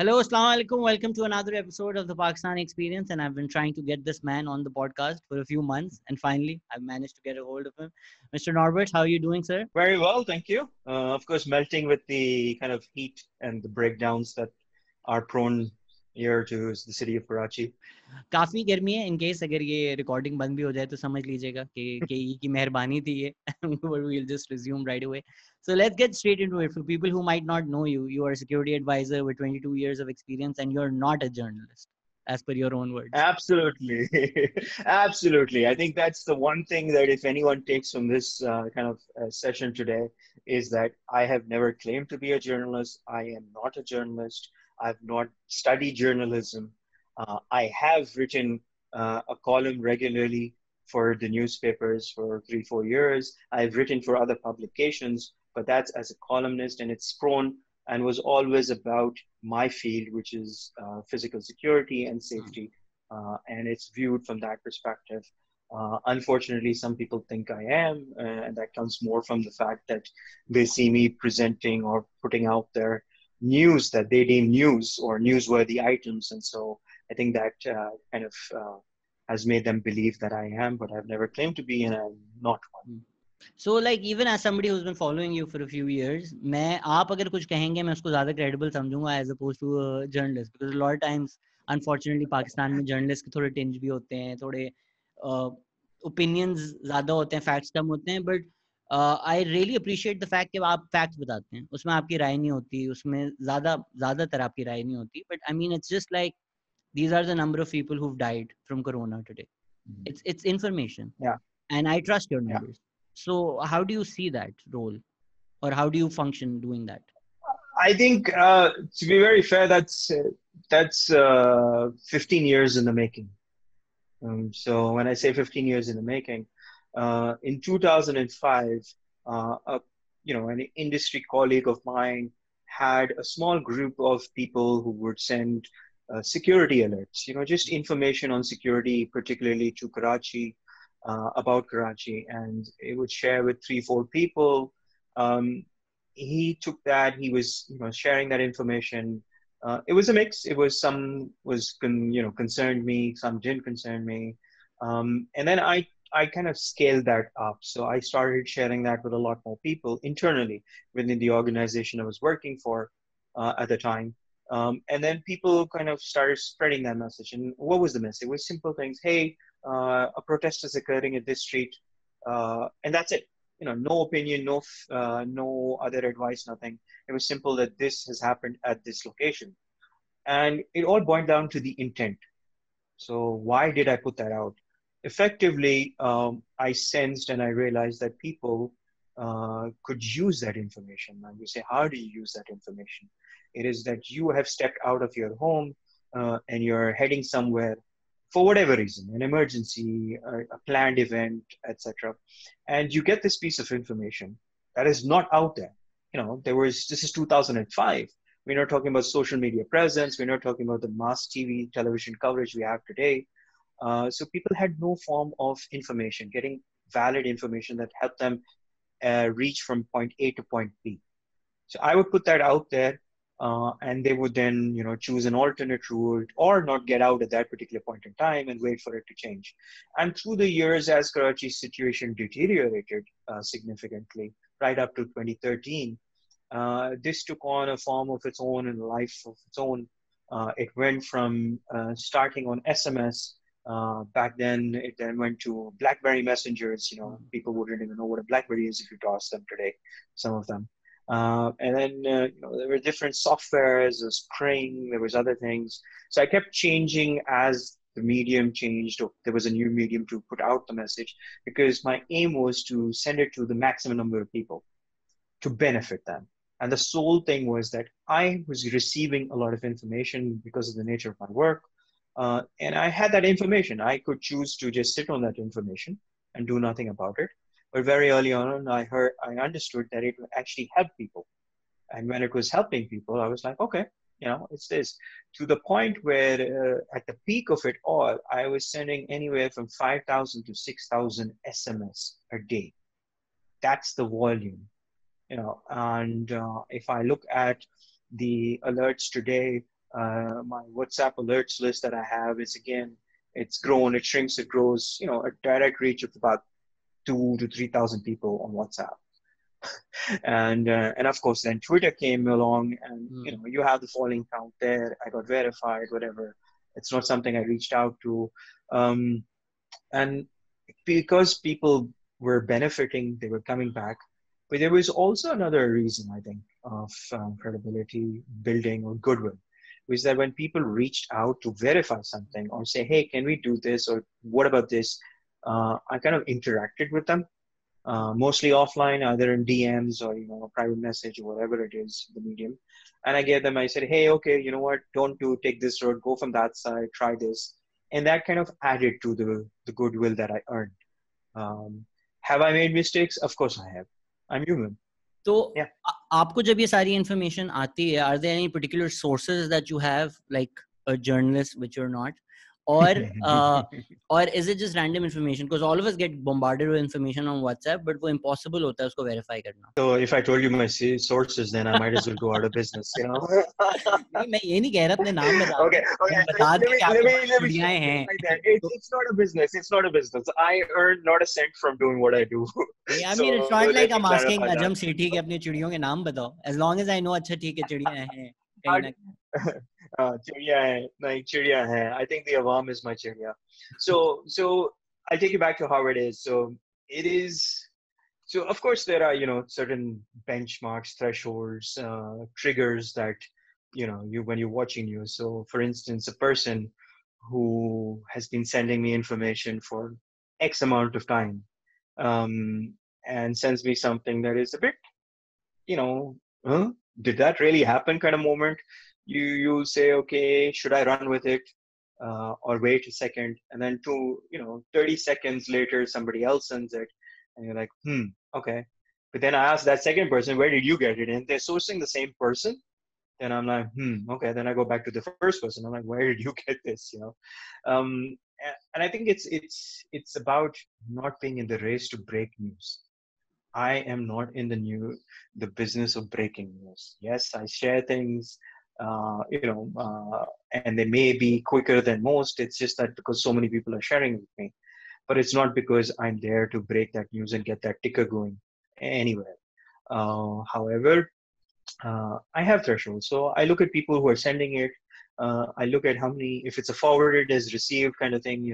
Hello, Assalamu alaikum. Welcome to another episode of the Pakistani Experience. And I've been trying to get this man on the podcast for a few months. And finally, I've managed to get a hold of him. Mr. Norbert, how are you doing, sir? Very well, thank you. Of course, melting with the kind of heat and the breakdowns that are prone here to the city of Karachi. काफी गर्मी है. In case अगर ये recording बंद भी हो जाए तो समझ लीजिएगा कि KE की मेहरबानी थी ये. But we'll just resume right away. So let's get straight into it. For people who might not know you, you are a security advisor with 22 years of experience, and you're not a journalist, as per your own words. Absolutely. Absolutely. I think that's the one thing that if anyone takes from this kind of session today is that I have never claimed to be a journalist. I am not a journalist. I've not studied journalism. I have written a column regularly for the newspapers for 3, 4 years. I've written for other publications, but that's as a columnist, and it's prone and was always about my field, which is physical security and safety. And it's viewed from that perspective. Unfortunately, some people think I am, and that comes more from the fact that they see me presenting or putting out their news that they deem news or newsworthy items. And so I think that kind of has made them believe that I am, but I've never claimed to be, and I'm not one. So like even as somebody who's been following you for a few years, मैं आप अगर कुछ कहेंगे मैं उसको ज़्यादा credible समझूंगा as opposed to a journalist, because a lot of times unfortunately Pakistan में journalists के थोड़े tinge भी होते हैं, थोड़े opinions ज़्यादा होते हैं, facts कम होते हैं, but I really appreciate the fact कि आप facts बताते हैं, उसमें आपकी राय नहीं होती, उसमें ज़्यादातर आपकी राय नहीं होती, but I mean it's just like these are the number of people who've died from corona today. It's information, Yeah, and I trust your yeah. numbers. So how do you see that role, or how do you function doing that? I think, to be very fair, that's 15 years in the making. So when I say 15 years in the making, in 2005, an industry colleague of mine had a small group of people who would send security alerts, just information on security, particularly to Karachi, about Karachi, and it would share with 3, 4 people. He took that, he was, sharing that information. It was a mix. It was some concerned me, some didn't concern me. And then I kind of scaled that up. So I started sharing that with a lot more people internally within the organization I was working for at the time. And then people kind of started spreading that message. And what was the message? It was simple things. Hey, a protest is occurring at this street. And that's it. No opinion, no other advice, nothing. It was simple that this has happened at this location. And it all boiled down to the intent. So why did I put that out? Effectively, I sensed and I realized that people could use that information. And you say, how do you use that information? It is that you have stepped out of your home and you're heading somewhere for whatever reason, an emergency, a planned event, etc. And you get this piece of information that is not out there. This is 2005. We're not talking about social media presence. We're not talking about the mass TV, television coverage we have today. So people had no form of information, getting valid information that helped them reach from point A to point B. So I would put that out there, and they would then, choose an alternate route or not get out at that particular point in time and wait for it to change. And through the years, as Karachi's situation deteriorated significantly, right up to 2013, this took on a form of its own and a life of its own. It went from starting on SMS. Back then, it then went to BlackBerry messengers. People wouldn't even know what a BlackBerry is if you toss them today, some of them. And then, there were different softwares, there was Pring, there was other things. So I kept changing as the medium changed, or there was a new medium to put out the message, because my aim was to send it to the maximum number of people to benefit them. And the sole thing was that I was receiving a lot of information because of the nature of my work. And I had that information. I could choose to just sit on that information and do nothing about it. But very early on, I understood that it would actually help people. And when it was helping people, I was like, okay, it's this. To the point where at the peak of it all, I was sending anywhere from 5,000 to 6,000 SMS a day. That's the volume. And if I look at the alerts today, My WhatsApp alerts list that I have is, again, it's grown, it shrinks, it grows, a direct reach of about 2 to 3,000 people on WhatsApp. And of course, then Twitter came along, and you have the following count there. I got verified, whatever. It's not something I reached out to. And because people were benefiting, they were coming back. But there was also another reason, I think, of credibility building or goodwill, was that when people reached out to verify something or say, hey, can we do this? Or what about this? I kind of interacted with them, mostly offline, either in DMs or, a private message or whatever it is, the medium. And I gave them, I said, hey, okay, you know what? Don't take this road, go from that side, try this. And that kind of added to the goodwill that I earned. Have I made mistakes? Of course I have. I'm human. तो आपको जब ये सारी information आती है, are there any particular sources that you have, like a journalist, which you're not, or is it just random information? Because all of us get bombarded with information on WhatsApp, but वो impossible होता है उसको verify करना. So if I told you my sources, then I might as well go out of business, नहीं, मैं ये नहीं कह रहा, अपने नाम बता. Okay. बता दे कि आपके पास चिड़ियाँ हैं. It's not a business. It's not a business. I earn not a cent from doing what I do. I mean, it's not like I'm asking Ajam Sethi कि अपनी चिड़ियों के नाम बताओ. As long as I know, अच्छा ठीक है, चिड़ियाँ हैं. चिड़िया है, नहीं चिड़िया है. I think the Awam is my चिड़िया. So I'll take you back to how it is. So it is. So of course there are certain benchmarks, thresholds, triggers that when you're watching news. So for instance, a person who has been sending me information for X amount of time, and sends me something that is a bit, did that really happen kind of moment. You say, okay, should I run with it, or wait a second? And then 30 seconds later, somebody else sends it, and you're like, okay. But then I ask that second person, where did you get it? And they're sourcing the same person. Then I'm like, okay. Then I go back to the first person. I'm like, where did you get this? And I think it's about not being in the race to break news. I am not in the business of breaking news. Yes, I share things, and they may be quicker than most. It's just that because so many people are sharing with me, but it's not because I'm there to break that news and get that ticker going anywhere. However, I have thresholds. So I look at people who are sending it. I look at how many, if it's a forwarded as received kind of thing,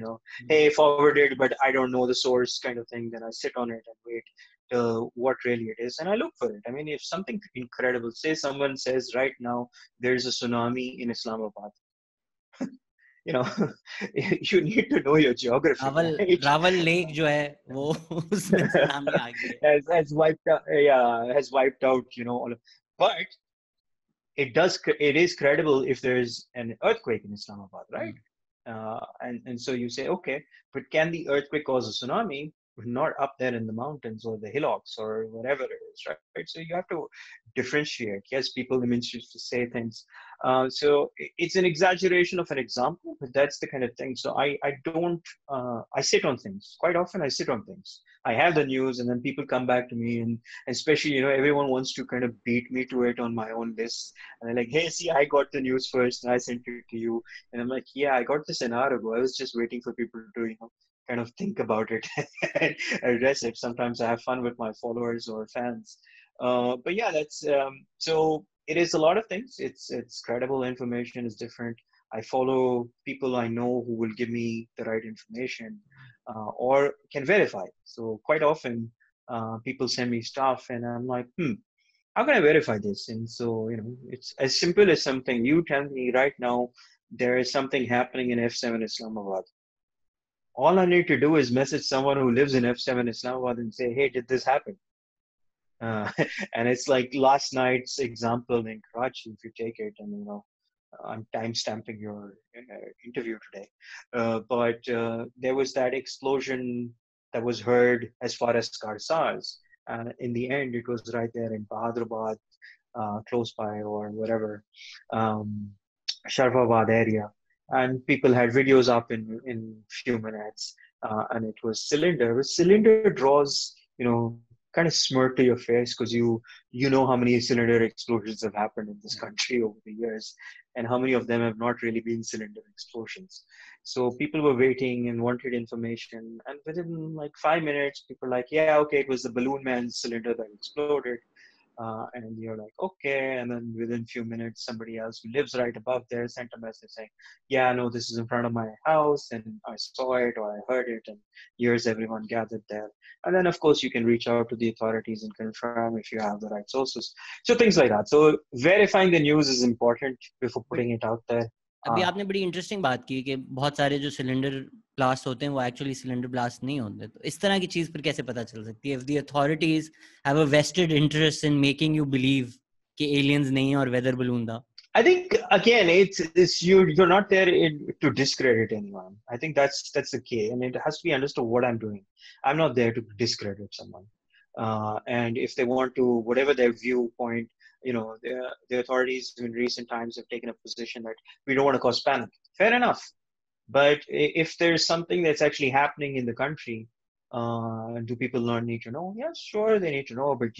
hey, forwarded, but I don't know the source kind of thing. Then I sit on it and wait till what really it is. And I look for it. I mean, if something incredible, say someone says right now, there's a tsunami in Islamabad. You need to know your geography. Raval Lake जो है वो उसमें tsunami आ गई है. Has wiped out, has wiped out, all of, but it is credible if there's an earthquake in Islamabad, right? And so you say, okay, but can the earthquake cause a tsunami? Not up there in the mountains or the hillocks or whatever it is, right? So you have to differentiate. Yes, people used to say things. So it's an exaggeration of an example, but that's the kind of thing. So I don't, I sit on things. Quite often I sit on things. I have the news and then people come back to me, and especially, everyone wants to kind of beat me to it on my own list. And they're like, hey, see, I got the news first and I sent it to you. And I'm like, yeah, I got this an hour ago. I was just waiting for people to, kind of think about it and address it. Sometimes I have fun with my followers or fans. But yeah, that's, so it is a lot of things. It's credible information is different. I follow people I know who will give me the right information, or can verify. So quite often, people send me stuff and I'm like, how can I verify this? And so, it's as simple as something. You tell me right now, there is something happening in F7 Islamabad. All I need to do is message someone who lives in F7 Islamabad and say, hey, did this happen? And it's like last night's example in Karachi, if you take it, and I'm time-stamping your interview today. But there was that explosion that was heard as far as Karsaz. And in the end, it was right there in Bahadrabad, close by, or whatever, Sharfabad area. And people had videos up in few minutes. And it was cylinder. Cylinder draws, kind of smirk to your face because you know how many cylinder explosions have happened in this country over the years, and how many of them have not really been cylinder explosions. So people were waiting and wanted information, and within like 5 minutes, people were like, yeah, okay, it was the balloon man's cylinder that exploded. And you're like, okay. And then within a few minutes, somebody else who lives right above there sent a message saying, yeah, no, this is in front of my house and I saw it or I heard it. And here's everyone gathered there. And then, of course, you can reach out to the authorities and confirm if you have the right sources. So things like that. So verifying the news is important before putting it out there. अभी आपने बड़ी interesting बात की कि बहुत सारे जो cylinder blast होते हैं वो एक्चुअली सिलेंडर ब्लास्ट नहीं होते, तो इस तरह की चीज पर कैसे पता चल सकती है if the authorities have a vested interest in making you believe कि एलियंस नहीं है और वेदर बलून था? I think again, it's you're not there to discredit anyone. I think that's the key, and it has to be understood what I'm doing. I'm not there to discredit someone. And if they want to, whatever their viewpoint, the authorities in recent times have taken a position that we don't want to cause panic. Fair enough. But if there's something that's actually happening in the country, do people not need to know? Yeah, sure, they need to know. But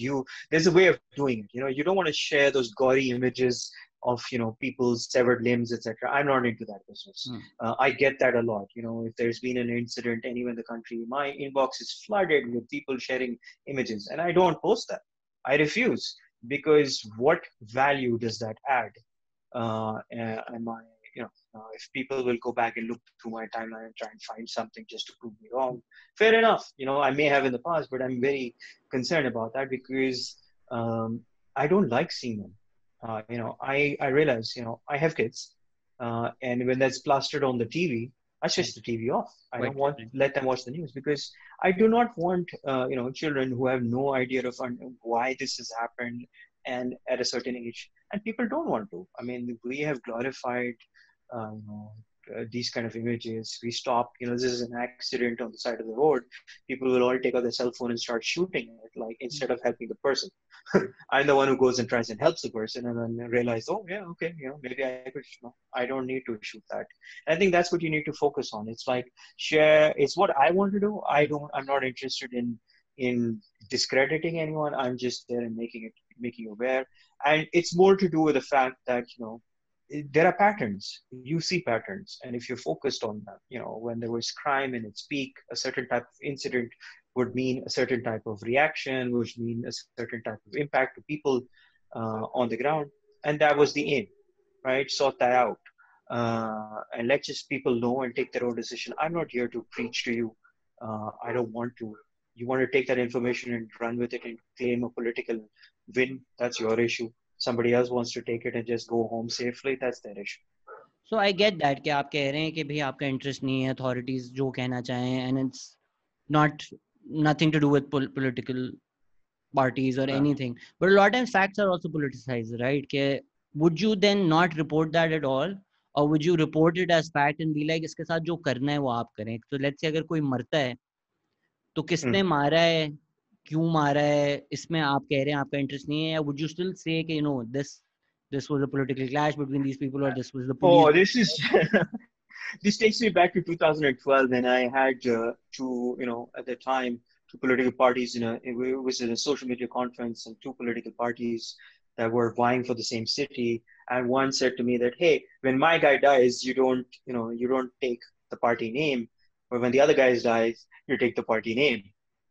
there's a way of doing it. You don't want to share those gory images of people's severed limbs, etc. I'm not into that business. I get that a lot. If there's been an incident anywhere in the country, my inbox is flooded with people sharing images, and I don't post that. I refuse, because what value does that add? Am I, if people will go back and look through my timeline and try and find something just to prove me wrong, fair enough. I may have in the past, but I'm very concerned about that because I don't like seeing them. I realize, I have kids, and when that's plastered on the TV, I switch the TV off. I don't want let them watch the news because I do not want, children who have no idea of why this has happened and at a certain age. And people don't want to. I mean, we have glorified, these kind of images. We stop, this is an accident on the side of the road. People will all take out their cell phone and start shooting it, like instead of helping the person. I'm the one who goes and tries and helps the person, and then realize, oh yeah, okay, maybe I could. I don't need to shoot that. And I think that's what you need to focus on. It's like share. It's what I want to do. I'm not interested in discrediting anyone. I'm just there and making you aware. And it's more to do with the fact that there are patterns. You see patterns, and if you're focused on that, when there was crime in its peak, a certain type of incident would mean a certain type of reaction, which mean a certain type of impact to people on the ground, and that was the aim, right? Sort that out, and let just people know and take their own decision. I'm not here to preach to you. I don't want to. You want to take that information and run with it and claim a political win, that's your issue. Somebody else wants to take it and just go home safely, that's their issue. So I get that कि आप कह रहे हैं कि भाई आपका interest नहीं है, authorities जो कहना चाहें, and it's nothing to do with political parties or anything. But a lot of times facts are also politicized, right? कि would you then not report that at all, or would you report it as fact and be like इसके साथ जो करना है वो आप करें? So let's say अगर कोई मरता है तो किसने मारा है, क्यों मारा है, इसमें आप कह रहे हैं आपका इंटरेस्ट नहीं है, या would you still say कि this was a political clash between these people, or this was the police? Oh, this is this takes me back to 2012 when I had two, at the time, two political parties it was in a social media conference, and two political parties that were vying for the same city. And one said to me that, hey, when my guy dies, you don't take the party name, or when the other guy dies, you take the party name.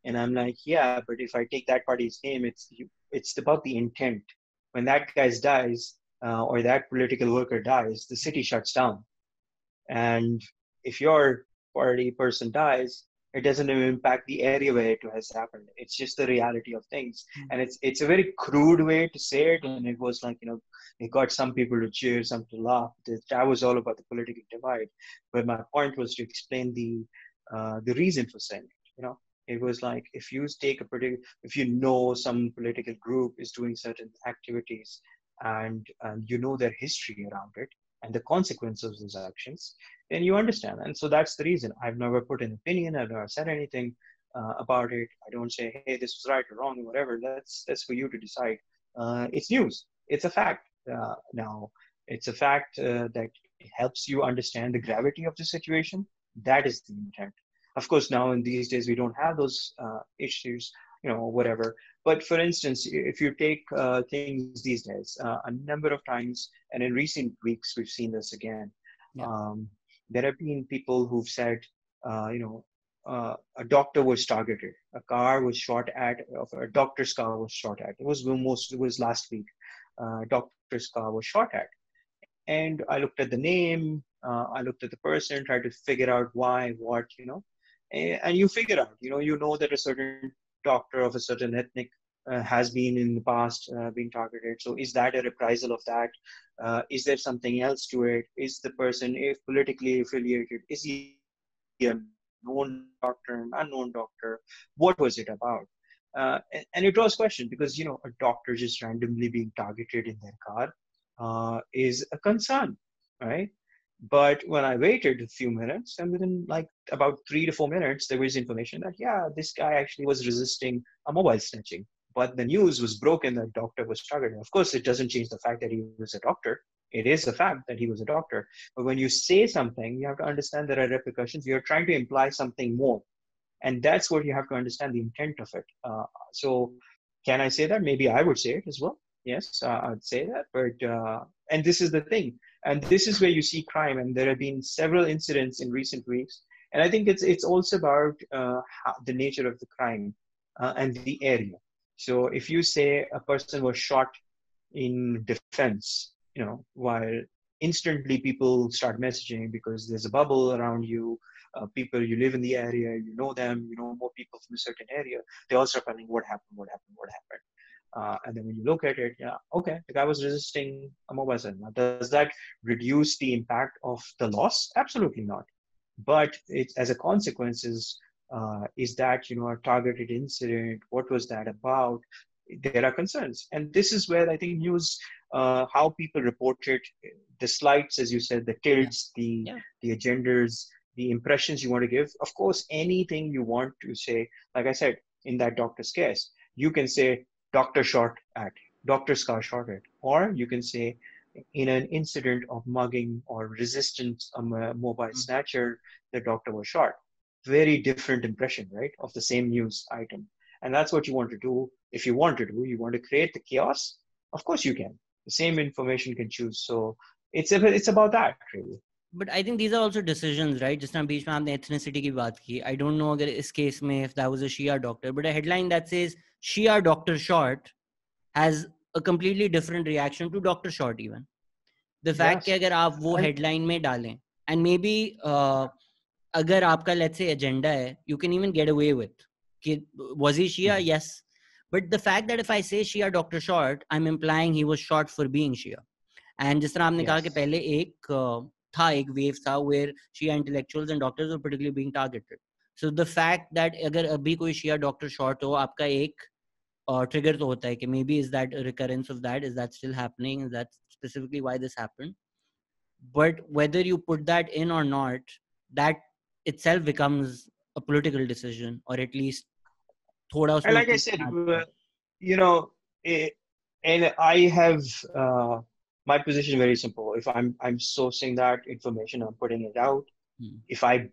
And I'm like, yeah, but if I take that party's name, it's about the intent. When that guy dies, or that political worker dies, the city shuts down. And if your party person dies, it doesn't even impact the area where it has happened. It's just the reality of things. And it's a very crude way to say it. And it was like, it got some people to cheer, some to laugh. That was all about the political divide. But my point was to explain the reason for saying it. It was like, if you take if some political group is doing certain activities, and their history around it and the consequences of those actions, then you understand. And so that's the reason. I've never put an opinion. I've never said anything about it. I don't say, hey, this was right or wrong, or whatever. That's for you to decide. It's news. It's a fact. Now, it's a fact that helps you understand the gravity of the situation. That is the intent. Of course, now in these days, we don't have those issues. whatever. But for instance, if you take things these days, a number of times, and in recent weeks, we've seen this again. Yeah. Um, there have been people who've said, a doctor was targeted, a car was shot at, a doctor's car was shot at. It was last week. Doctor's car was shot at. And I looked at the name, I looked at the person, tried to figure out why, what, and you figure out, you know that a certain doctor of a certain ethnic has been in the past being targeted. So is that a reprisal of that? Is there something else to it? Is the person, if politically affiliated, is he a known doctor, an unknown doctor? What was it about? And it draws question because, a doctor just randomly being targeted in their car is a concern, right? But when I waited a few minutes, and within like about 3 to 4 minutes, there was information that, yeah, this guy actually was resisting a mobile snatching. But the news was broken that doctor was targeted. Of course, it doesn't change the fact that he was a doctor. It is a fact that he was a doctor. But when you say something, you have to understand there are repercussions. You're trying to imply something more. And that's what you have to understand the intent of it. So can I say that? Maybe I would say it as well. Yes, I'd say that. But and this is the thing, and this is where you see crime. And there have been several incidents in recent weeks. And I think it's also about the nature of the crime and the area. So if you say a person was shot in defense, while instantly people start messaging because there's a bubble around you, people you live in the area, you know them, you know more people from a certain area, they all start telling what happened, what happened, what happened. And then when you look at it, yeah, okay, the guy was resisting a mobile phone. Now, does that reduce the impact of the loss? Absolutely not. But it, as a consequence, is that a targeted incident? What was that about? There are concerns, and this is where I think news, how people report it, the slides, as you said, the Yeah. tilts, Yeah. the agendas, the impressions you want to give. Of course, anything you want to say, like I said, in that doctor's case, you can say doctor shot at, doctor's car shot at, or you can say in an incident of mugging or resistance, a mobile Mm. snatcher, the doctor was shot. Very different impression, right, of the same news item. And that's what you want to do. If you want to do, you want to create the chaos. Of course you can. The same information you can choose. So it's about that really. But I think these are also decisions, right? जिस तरह बीच में आपने ethnicity की बात की. I don't know अगर इस case में if that was a Shia doctor, but a headline that says Shia doctor shot has a completely different reaction to doctor shot even. The fact कि Yes. अगर आप वो And headline में डालें, and maybe अगर आपका let's say agenda है, you can even get away with कि was he Shia? mhm. Yes. But the fact that if I say Shia doctor shot, I'm implying he was shot for being Shia. And जिस तरह आपने कहा कि Yes. पहले था एक wave था where Shia intellectuals and doctors were particularly being targeted. So the fact that अगर अभी कोई शिया डॉक्टर शॉट हो, आपका एक ट्रिगर तो होता है कि may be is that recurrence of that, is that still happening, is that specifically why this happened. But whether you put that in or not, that itself becomes a political decision, or at least थोड़ा And उसमें like I अपनी said, आता है. you know, eh, and I have my position very simple. If I'm sourcing that information, I'm putting it out. Hmm. If I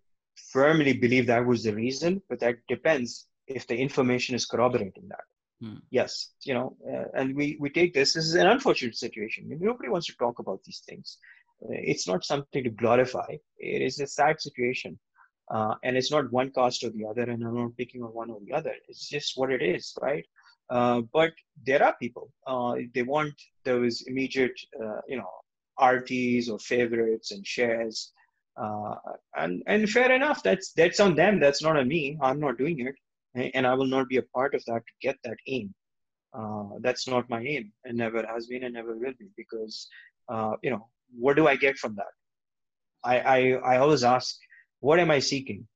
firmly believe that was the reason, but that depends if the information is corroborating that. Hmm. Yes, and we take this. This is an unfortunate situation. Nobody wants to talk about these things. It's not something to glorify. It is a sad situation, and it's not one caste or the other. And I'm not picking on one or the other. It's just what it is, right? But there are people. They want those immediate, RTs or favorites and shares, uh, and fair enough. That's on them. That's not on me. I'm not doing it, and I will not be a part of that to get that aim. That's not my aim, and never has been, and never will be. Because what do I get from that? I always ask, what am I seeking?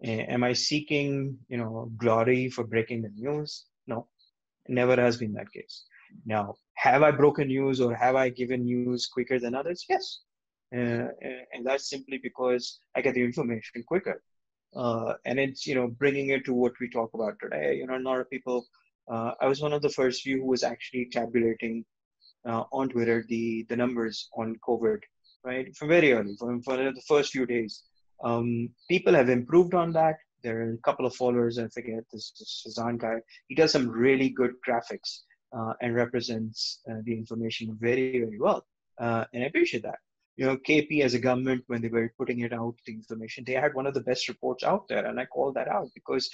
Am I seeking glory for breaking the news? No, never has been that case. Now, have I broken news or have I given news quicker than others? Yes, and that's simply because I get the information quicker. And it's bringing it to what we talk about today. A lot of people. I was one of the first few who was actually tabulating on Twitter the numbers on COVID, right? From very early, from the first few days. People have improved on that. there are a couple of followers, I forget, this Shazan guy. He does some really good graphics and represents the information very, very well. And I appreciate that. You know, KP as a government, when they were putting it out, the information, they had one of the best reports out there. And I call that out because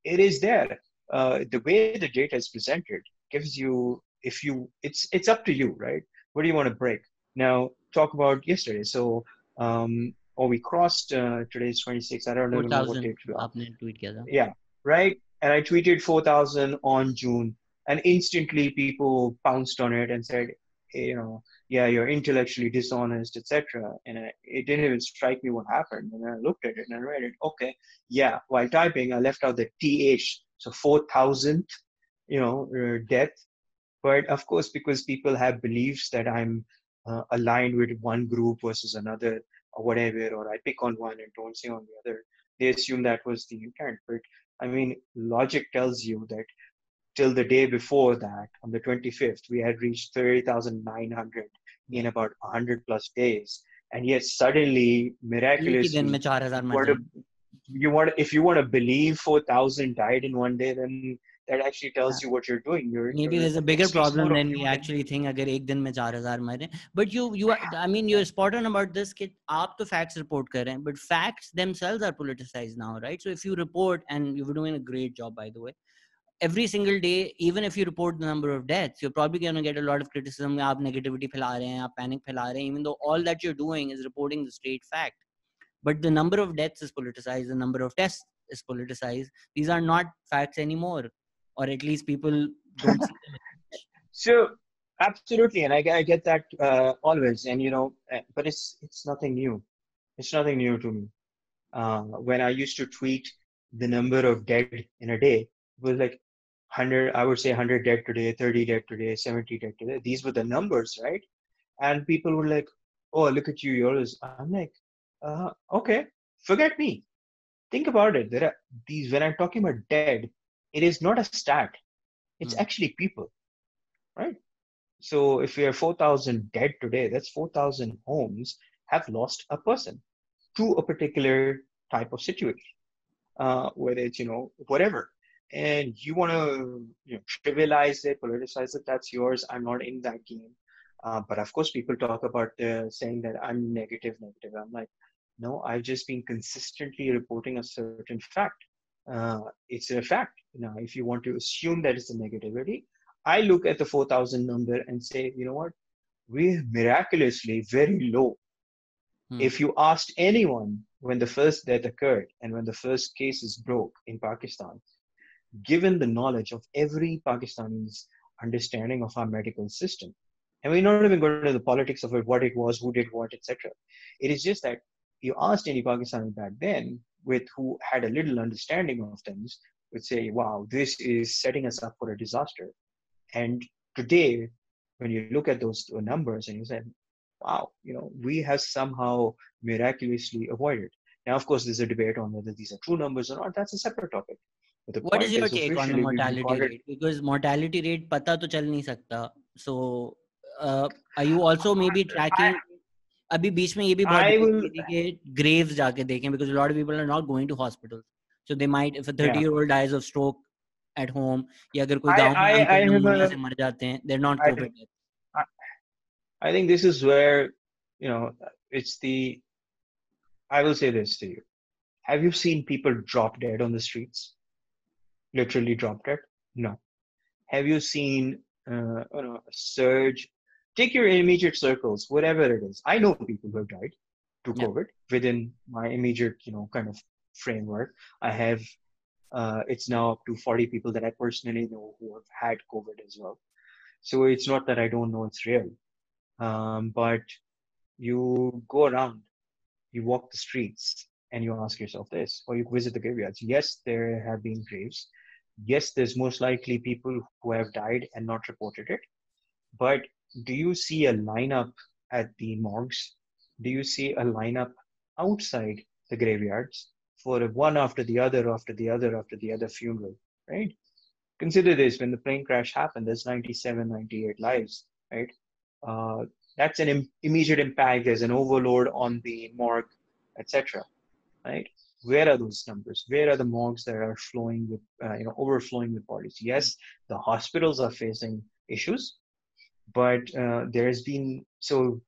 it is there. The way the data is presented gives you, it's up to you, right? What do you want to break? Now, talk about yesterday. So, we crossed, today's 26. I don't even know what 4000 date we are. आपने tweet किया था. Yeah, right. And I tweeted 4,000 on June, and instantly people pounced on it and said, hey, yeah, you're intellectually dishonest, etc. And it didn't even strike me what happened. And I looked at it and I read it. Okay, yeah. While typing, I left out the th, so 4,000, death. But of course, because people have beliefs that I'm aligned with one group versus another, or whatever, or I pick on one and don't say on the other, they assume that was the intent. But I mean, logic tells you that till the day before that, on the 25th, we had reached 30,900 in about 100 plus days. And yet suddenly, एक ही दिन में miraculously, 4000 if you मर want to, जाएंगे. if you want to believe 4,000 died in one day, then that actually tells you what you're doing. Maybe there's a bigger It speaks problem more of than we you actually think. अगर एक दिन में 4000 मरे, but I mean you're spot on about this कि आप तो facts report कर रहे हैं, but facts themselves are politicized now, right? So if you report, and you're doing a great job by the way, every single day, even if you report the number of deaths, you're probably going to get a lot of criticism. आप negativity फैला रहे हैं, आप panic फैला रहे हैं, even though all that you're doing is reporting the straight fact. But the number of deaths is politicized, the number of tests is politicized. These are not facts anymore, or at least people don't see them. So absolutely, and I get that always, and but it's nothing new. It's nothing new to me. When I used to tweet the number of dead in a day, it was like 100. I would say 100 dead today, 30 dead today, 70 dead today. These were the numbers, right? And people were like, "Oh, look at you, yours." I'm like, "Okay, forget me. Think about it. There are these. When I'm talking about dead, it is not a stat. It's actually people, right? So if we are 4,000 dead today, that's 4,000 homes have lost a person to a particular type of situation, whether it's, whatever. And you want to trivialize it, politicize it, that's yours. I'm not in that game. But of course, people talk about saying that I'm negative. I'm like, no, I've just been consistently reporting a certain fact. It's a fact. Now, if you want to assume that it's a negativity, I look at the 4,000 number and say, you know what? We're miraculously very low. If you asked anyone when the first death occurred and when the first cases broke in Pakistan, given the knowledge of every Pakistani's understanding of our medical system, and we're not even going to the politics of it, what it was, who did what, etc. It is just that you asked any Pakistani back then with who had a little understanding of things would say, wow, this is setting us up for a disaster. And today, when you look at those numbers and you say, wow, we have somehow miraculously avoided. Now, of course, there's a debate on whether these are true numbers or not. That's a separate topic. But the What is point your is, take on the officially, we've mortality recorded. rate? Because mortality rate पता तो चल नहीं सकता. So, are you also maybe tracking? अभी बीच में ये भी बहुत I debate will. हुई थी कि graves जाके देखें, because a lot of people are not going to hospitals. So they might, if a 30-year-old dies of stroke at home, या अगर कोई गांव में I uncle have pneumonia से a. मर जाते हैं, they're not I, COVID deaths. I think this is where, it's the. I will say this to you. Have you seen people drop dead on the streets? Literally drop dead? No. Have you seen a surge? Take your immediate circles, whatever it is. I know people who have died to Yeah. COVID within my immediate, kind of framework. I have, it's now up to 40 people that I personally know who have had COVID as well. So it's not that I don't know it's real. But you go around, you walk the streets, and you ask yourself this, or you visit the graveyards. Yes, there have been graves. Yes, there's most likely people who have died and not reported it. But do you see a lineup at the morgues? Do you see a lineup outside the graveyards for one after the other, after the other, after the other funeral, right? Consider this, when the plane crash happened, there's 97, 98 lives, right? That's an immediate impact. There's an overload on the morgue, etc. Right? Where are those numbers? Where are the morgues that are flowing with, overflowing with bodies? Yes, the hospitals are facing issues, but there's been, so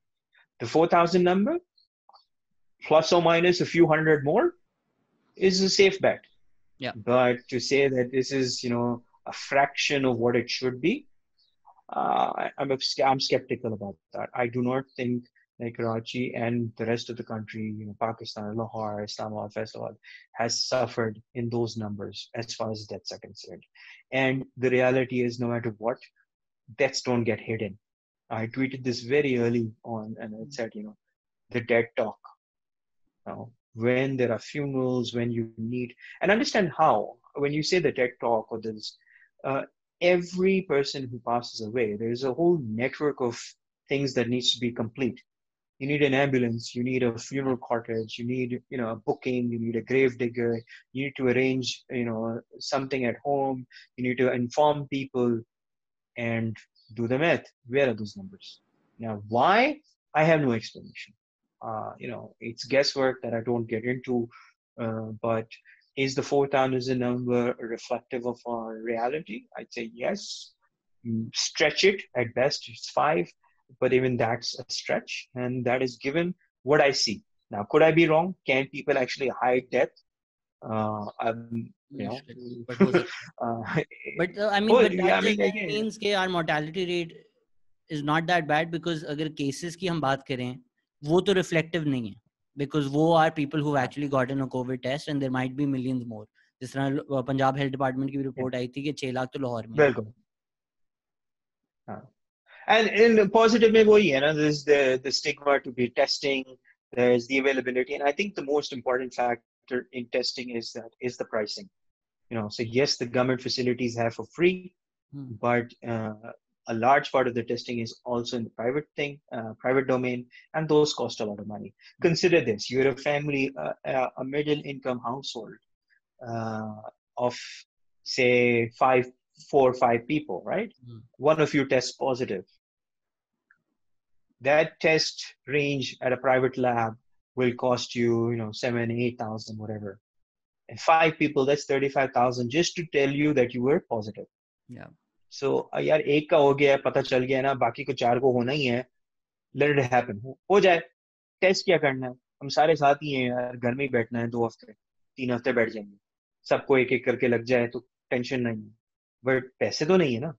the 4,000 number, plus or minus a few hundred more, is a safe bet. Yeah. But to say that this is, a fraction of what it should be, I'm skeptical about that. I do not think like Karachi and the rest of the country, Pakistan, Lahore, Islamabad, Faisalabad, has suffered in those numbers as far as deaths are concerned. And the reality is, no matter what, deaths don't get hidden. I tweeted this very early on, and it said, the dead talk. When there are funerals, when you need, and understand how, when you say the TED talk or this, uh, every person who passes away, there's a whole network of things that needs to be complete. You need an ambulance, you need a funeral cottage, you need, a booking, you need a grave digger, you need to arrange, something at home, you need to inform people and do the math. Where are those numbers? Now, why? I have no explanation. It's guesswork that I don't get into. But is the 4,000 number reflective of our reality? I'd say yes. Stretch it at best, it's 5, but even that's a stretch, and that is given what I see. Now, could I be wrong? Can people actually hide death? But हो सकता है. uh, But I mean, well, but yeah, that I just mean, then again, means कि our mortality rate is not that bad, because अगर cases की हम बात करें, वो तो reflective नहीं है, because वो are people who've actually gotten a COVID test, and there might be millions more. जिस तरह पंजाब हेल्थ डिपार्टमेंट की रिपोर्ट आई थी कि 6 लाख तो लाहौर में. बिल्कुल. And in positive में वही है ना, there's the stigma to be testing, there's the availability, and I think the most important factor in testing is the pricing. So yes, the government facilities have for free, but a large part of the testing is also in the private domain, and those cost a lot of money. Consider this: you're a family, a middle income household of say 4 or 5 people, right? One of you tests positive. That test range at a private lab will cost you, 7, 8,000, whatever. And 5 people, that's 35,000 just to tell you that you were positive. Yeah. So यार एक का हो गया, पता चल गया ना, बाकी को 4 को होना ही है. Let it happen. हो जाए. टेस्ट क्या करना है? हम सारे साथ ही हैं यार, घर में ही बैठना है 2 हफ्ते, 3 हफ्ते बैठ जाएंगे. सबको एक एक करके लग जाए तो टेंशन नहीं है. बट पैसे तो नहीं है ना.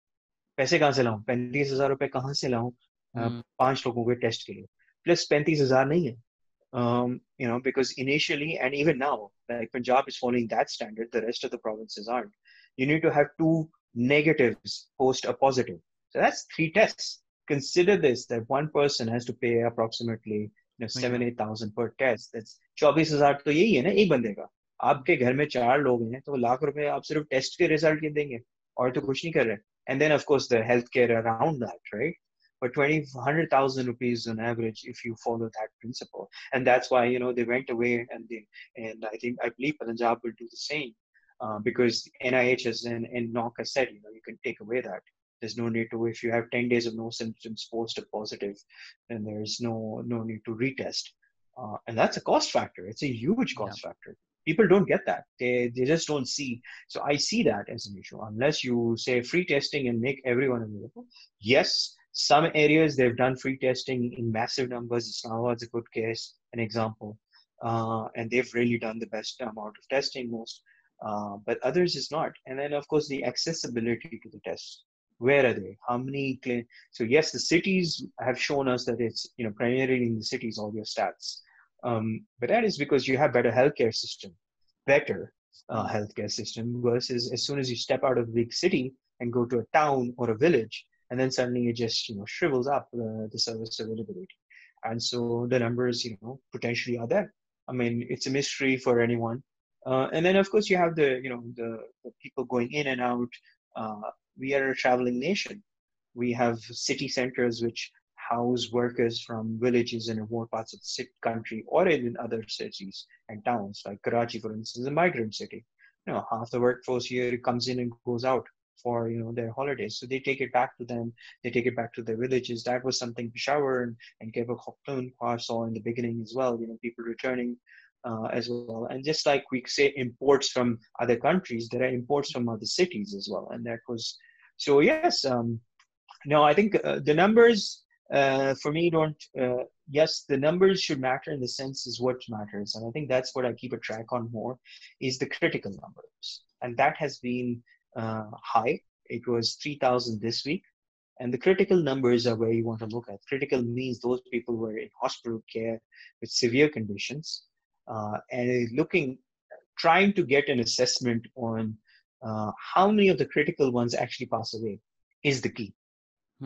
पैसे कहाँ से लाऊं? 35,000 रुपए कहाँ से लाऊं 5 लोगों के टेस्ट के लिए? प्लस 35,000 नहीं है. Because initially and even now, like Punjab is following that standard, the rest of the provinces aren't. You need to have 2 negatives post a positive. So that's 3 tests. Consider this, that one person has to pay approximately 7, 8,000 per test. That's 24,000 तो यही है ना एक बंदे का. आपके घर में 4 लोग हैं तो लाख रुपए आप सिर्फ टेस्ट के रिजल्ट के देंगे और तो कुछ नहीं कर रहे. And then of course the healthcare around that, right? But 100,000 rupees on average if you follow that principle. And that's why, they went away, and I believe Punjab will do the same, because NIH and NOC has said, you can take away that. There's no need to, if you have 10 days of no symptoms post a positive, then there's no need to retest. And that's a cost factor. It's a huge cost factor. People don't get that. They just don't see. So I see that as an issue. Unless you say free testing and make everyone available. Yes, some areas they've done free testing in massive numbers. Islamabad is a good case, an example. And they've really done the best amount of testing most. But others is not. And then of course the accessibility to the tests. Where are they? How many? So yes, the cities have shown us that it's primarily in the cities all your stats. But that is because you have better healthcare system, better healthcare system, versus as soon as you step out of the big city and go to a town or a village, and then suddenly it just shrivels up the service availability, and so the numbers potentially are there. I mean, it's a mystery for anyone. And then of course you have the the people going in and out. We are a traveling nation. We have city centers which house workers from villages in remote parts of the country or in other cities and towns, like Karachi, for instance, is a migrant city. Half the workforce here comes in and goes out for their holidays, so they take it back to them. They take it back to their villages. That was something Peshawar and Khyber Pakhtunkhwa saw in the beginning as well. People returning as well. And just like we say imports from other countries, there are imports from other cities as well. And that was so. Yes, no, I think the numbers for me don't. Yes, the numbers should matter in the sense is what matters, and I think that's what I keep a track on more, is the critical numbers, and that has been high. It was 3,000 this week, and the critical numbers are where you want to look at. Critical means those people who are in hospital care with severe conditions, and trying to get an assessment on how many of the critical ones actually pass away is the key,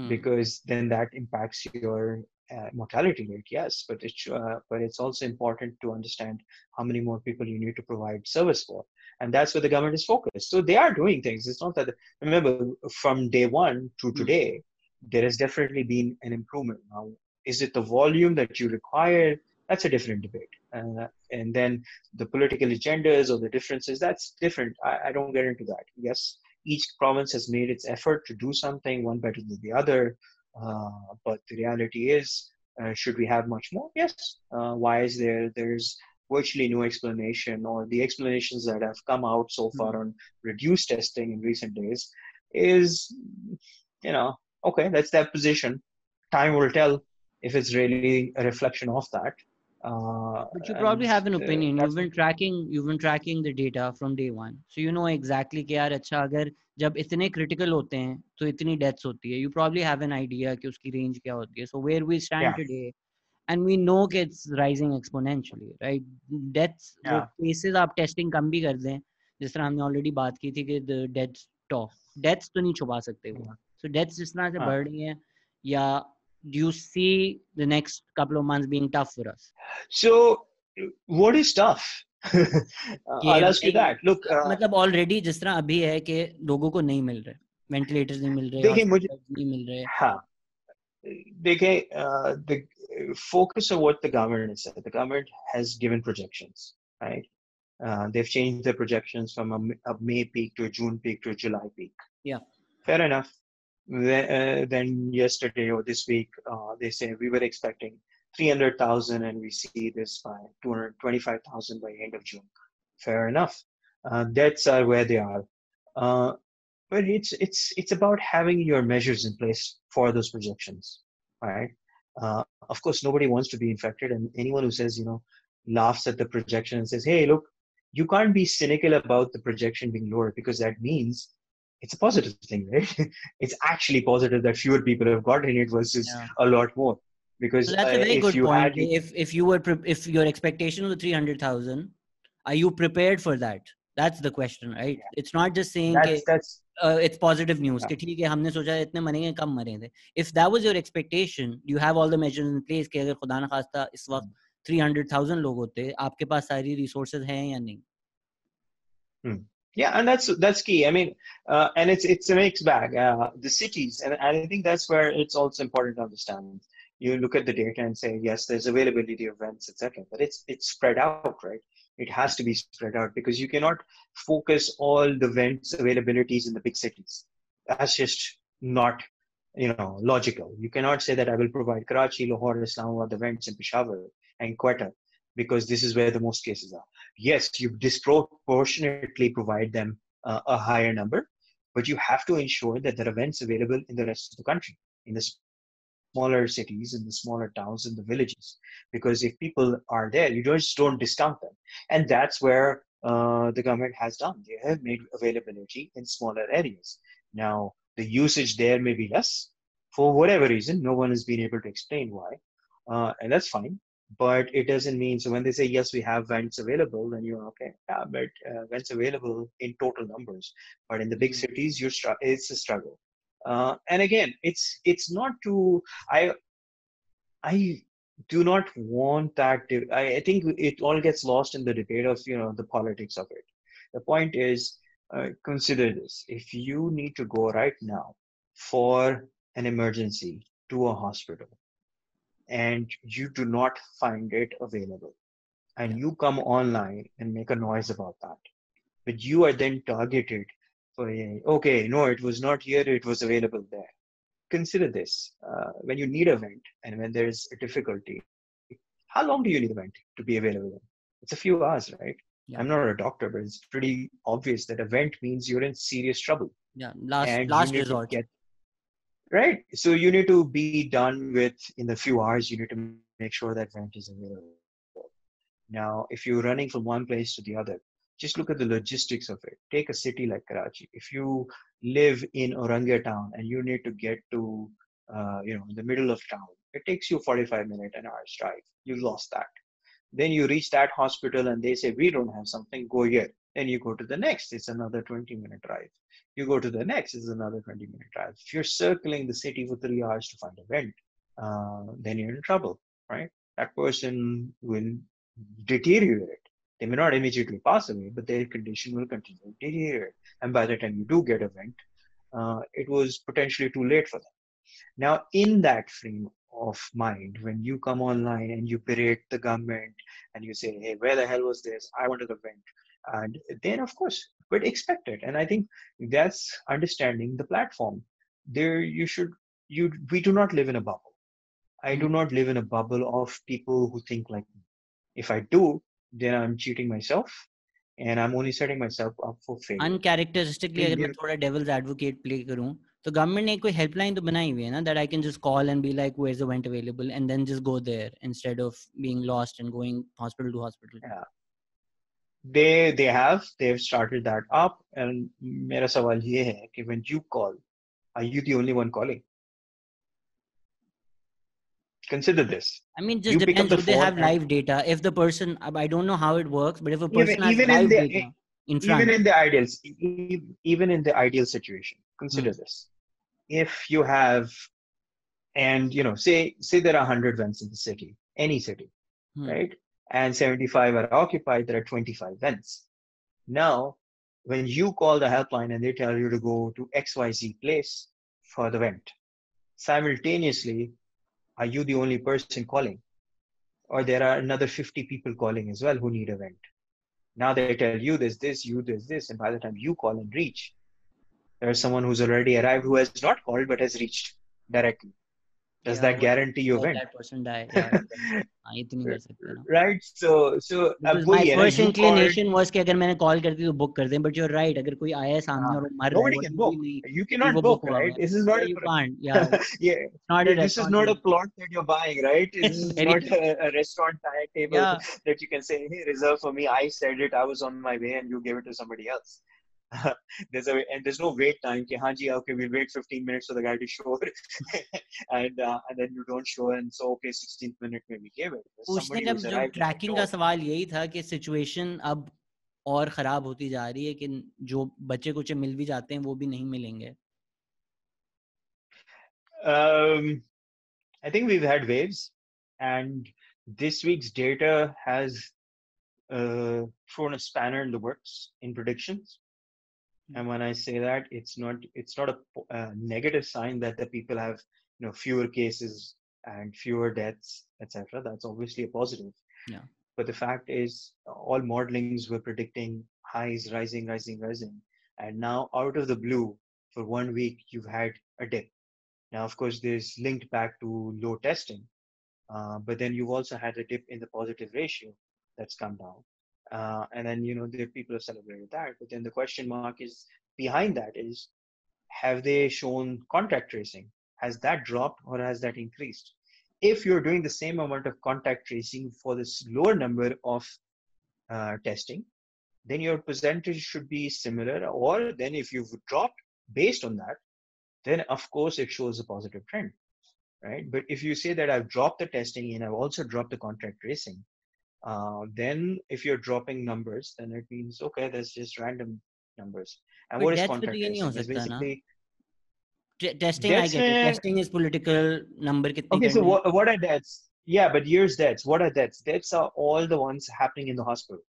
because then that impacts your mortality rate. Yes, but it's also important to understand how many more people you need to provide service for, and that's where the government is focused. So they are doing things. It's not that, remember, from day one to today, there has definitely been an improvement. Now, is it the volume that you require? That's a different debate. And then the political agendas or the differences, that's different. I don't get into that. Yes, each province has made its effort to do something, one better than the other. But the reality is, should we have much more? Yes. Why is there's virtually no explanation, or the explanations that have come out so far on reduced testing in recent days is, okay, that's their position. Time will tell if it's really a reflection of that. But you probably have an opinion. That's You've been tracking the data from day one, so you know exactly कि यार अच्छा अगर जब इतने critical होते हैं तो इतनी deaths होती है. You probably have an idea कि उसकी range क्या होती है. So where we stand today, and we know कि it's rising exponentially, right? Deaths, वो yeah. cases आप testing कम भी कर दें, जिस तरह हमने already बात की थी कि the deaths तो नहीं छुपा सकते वो. So deaths जिस तरह से बढ़ रही हैं, या do you see the next couple of months being tough for us? So, what is tough? I'll ask you that. Look, मतलब ऑलरेडी जिस तरह अभी है कि लोगों को नहीं मिल रहे, वेंटिलेटर्स नहीं मिल रहे, देखिए मुझे, हॉस्पिटल्स नहीं मिल रहे. हाँ, देखिए, the focus of what the government has said. The government has given projections, right? They've changed their projections from a May peak to a June peak to a July peak. Yeah. Fair enough. Then yesterday or this week, they say we were expecting 300,000 and we see this by 225,000 by end of June. Fair enough. Deaths are where they are. But it's about having your measures in place for those projections, right? Of course, nobody wants to be infected, and anyone who says, laughs at the projection and says, hey, look, you can't be cynical about the projection being lower, because that means it's a positive thing, right? It's actually positive that fewer people have gotten it versus a lot more. Because so that's a very if good you point. had, If your expectation was 300,000, are you prepared for that? That's the question, right? yeah, It's not just saying that's it's positive news कि ठीक है हमने सोचा इतने मरेंगे कम मरे थे. If that was your expectation, you have all the measures in place कि अगर खुदा न खास्ता इस वक्त 300,000 लोग होते, आपके पास सारी resources हैं या नहीं? Yeah, and that's key. I mean, and it's a mixed bag. The cities, and I think that's where it's also important to understand. You look at the data and say, yes, there's availability of rents, etc. But it's spread out, right? It has to be spread out, because you cannot focus all the rents availabilities in the big cities. That's just not, logical. You cannot say that I will provide Karachi, Lahore, Islamabad, the rents in Peshawar and Quetta, because this is where the most cases are. Yes, you disproportionately provide them a higher number, but you have to ensure that there are events available in the rest of the country, in the smaller cities, in the smaller towns, in the villages. Because if people are there, you just don't discount them. And that's where the government has done. They have made availability in smaller areas. Now, the usage there may be less for whatever reason. No one has been able to explain why. And that's fine. But it doesn't mean, so when they say, yes, we have vents available, then you're okay. Yeah, but vents available in total numbers. But in the big cities, it's a struggle. And again, it's not to, I do not want that. I think it all gets lost in the debate of, the politics of it. The point is, consider this. If you need to go right now for an emergency to a hospital, and you do not find it available, and you come online and make a noise about that, but you are then targeted for okay, no, it was not here, it was available there. Consider this. When you need a vent and when there's a difficulty, how long do you need a vent to be available in? It's a few hours, right? Yeah. I'm not a doctor, but it's pretty obvious that event means you're in serious trouble Yeah. and you Last need to resort. get right. So you need to be done with in the few hours. You need to make sure that event is available. Now, if you're running from one place to the other, just look at the logistics of it. Take a city like Karachi. If you live in Oranga town and you need to get to, in the middle of town, it takes you 45 minutes, an hour's drive. You lost that. Then you reach that hospital and they say, we don't have something, go here. Then you go to the next, it's another 20-minute drive. You go to the next, it's another 20-minute drive. If you're circling the city for 3 hours to find a vent, then you're in trouble, right? That person will deteriorate. They may not immediately pass away, but their condition will continue to deteriorate. And by the time you do get a vent, it was potentially too late for them. Now, in that frame of mind, when you come online and you berate the government and you say, hey, where the hell was this? I wanted a vent. And then, of course, but expect it. And I think that's understanding the platform. There, we do not live in a bubble. I Hmm. do not live in a bubble of people who think like me. If I do, then I'm cheating myself and I'm only setting myself up for failure. Uncharacteristically, अगर मैं Give, थोड़ा devil's advocate play करूँ, तो government ने कोई helpline तो बनाई हुई है ना, that I can just call and be like, where's the vent available, and then just go there instead of being lost and going hospital to hospital. yeah, they've started that up. And मेरा सवाल ये है कि when you call, are you the only one calling? Consider this. I mean, just You pick up depends. the Do they phone have and live data? If the person, I don't know how it works, but if a even person has even in live the data in even front, in the ideal even in the ideal situation, consider hmm, this. If you have and say there are 100 vents in the city, any city, hmm, right? And 75 are occupied, there are 25 vents. Now, when you call the helpline and they tell you to go to XYZ place for the vent, simultaneously, are you the only person calling? Or there are another 50 people calling as well who need a vent. Now they tell you there's this, you there's this, and by the time you call and reach, there's someone who's already arrived who has not called but has reached directly. Does yeah, that what if guarantee your let vent? that person die? Yeah, exactly. हाँ, ये तो नहीं कर सकते ना. Right? So अब Because my वही है ना, first you called. inclination was कि अगर मैंने call कर दी तो book कर दें, but you're right. अगर कोई आया है सामने और वो मर रहा है, Nobody what can do you book. भी नहीं You कि cannot वो book, book हुआ हुआ right? है. This is not Yeah, you can't. Yeah, yeah, it's not a this is restaurant not a thing. plot that you're buying, right? This is Very not true. a restaurant table Yeah. that you can say, hey, reserve for me. I said it. I was on my way, and you gave it to somebody else. There's no wait time. कि, हाँ जी, okay, we'll wait 15 minutes for the guy to show it, and then you don't show, and so okay, 16th minute में we gave it. There's पूछने somebody का who's जो arrived and trekking का told. सवाल यही था कि सिचुएशन अब और खराब होती जा रही है कि जो बच्चे कुछ मिल भी जाते हैं वो भी नहीं मिलेंगे. Um, I think we've had waves, and this week's data has thrown a spanner in the works in predictions. And when I say that, it's not a negative sign that the people have fewer cases and fewer deaths, etc. That's obviously a positive. Yeah. But the fact is, all modelings were predicting highs rising, rising, rising, and now out of the blue, for 1 week, you've had a dip. Now, of course, there's linked back to low testing, but then you've also had a dip in the positive ratio that's come down. And then, the people have celebrated that. But then the question mark is behind that is, have they shown contact tracing? Has that dropped or has that increased? If you're doing the same amount of contact tracing for this lower number of testing, then your percentage should be similar. Or then if you've dropped based on that, then of course it shows a positive trend, right? But if you say that I've dropped the testing and I've also dropped the contact tracing, then if you're dropping numbers, then it means, okay, that's just random numbers. And पर what is death पे तो contact ये नहीं हो tracing? It's सकता ना. basically testing I deaths. Get it. Testing is political number कितने Okay, so करने हैं. what are deaths? Yeah, but here's deaths. What are deaths? Deaths are all the ones happening in the hospital.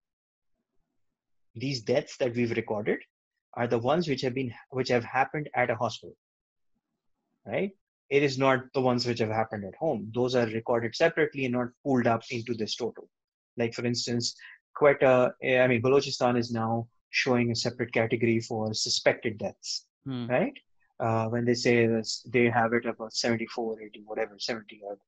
These deaths that we've recorded are the ones which have happened at a hospital, right? It is not the ones which have happened at home. Those are recorded separately and not pooled up into this total. Like for instance, Balochistan is now showing a separate category for suspected deaths, right? When they say this, they have it about 74, 80, whatever, 70 odd.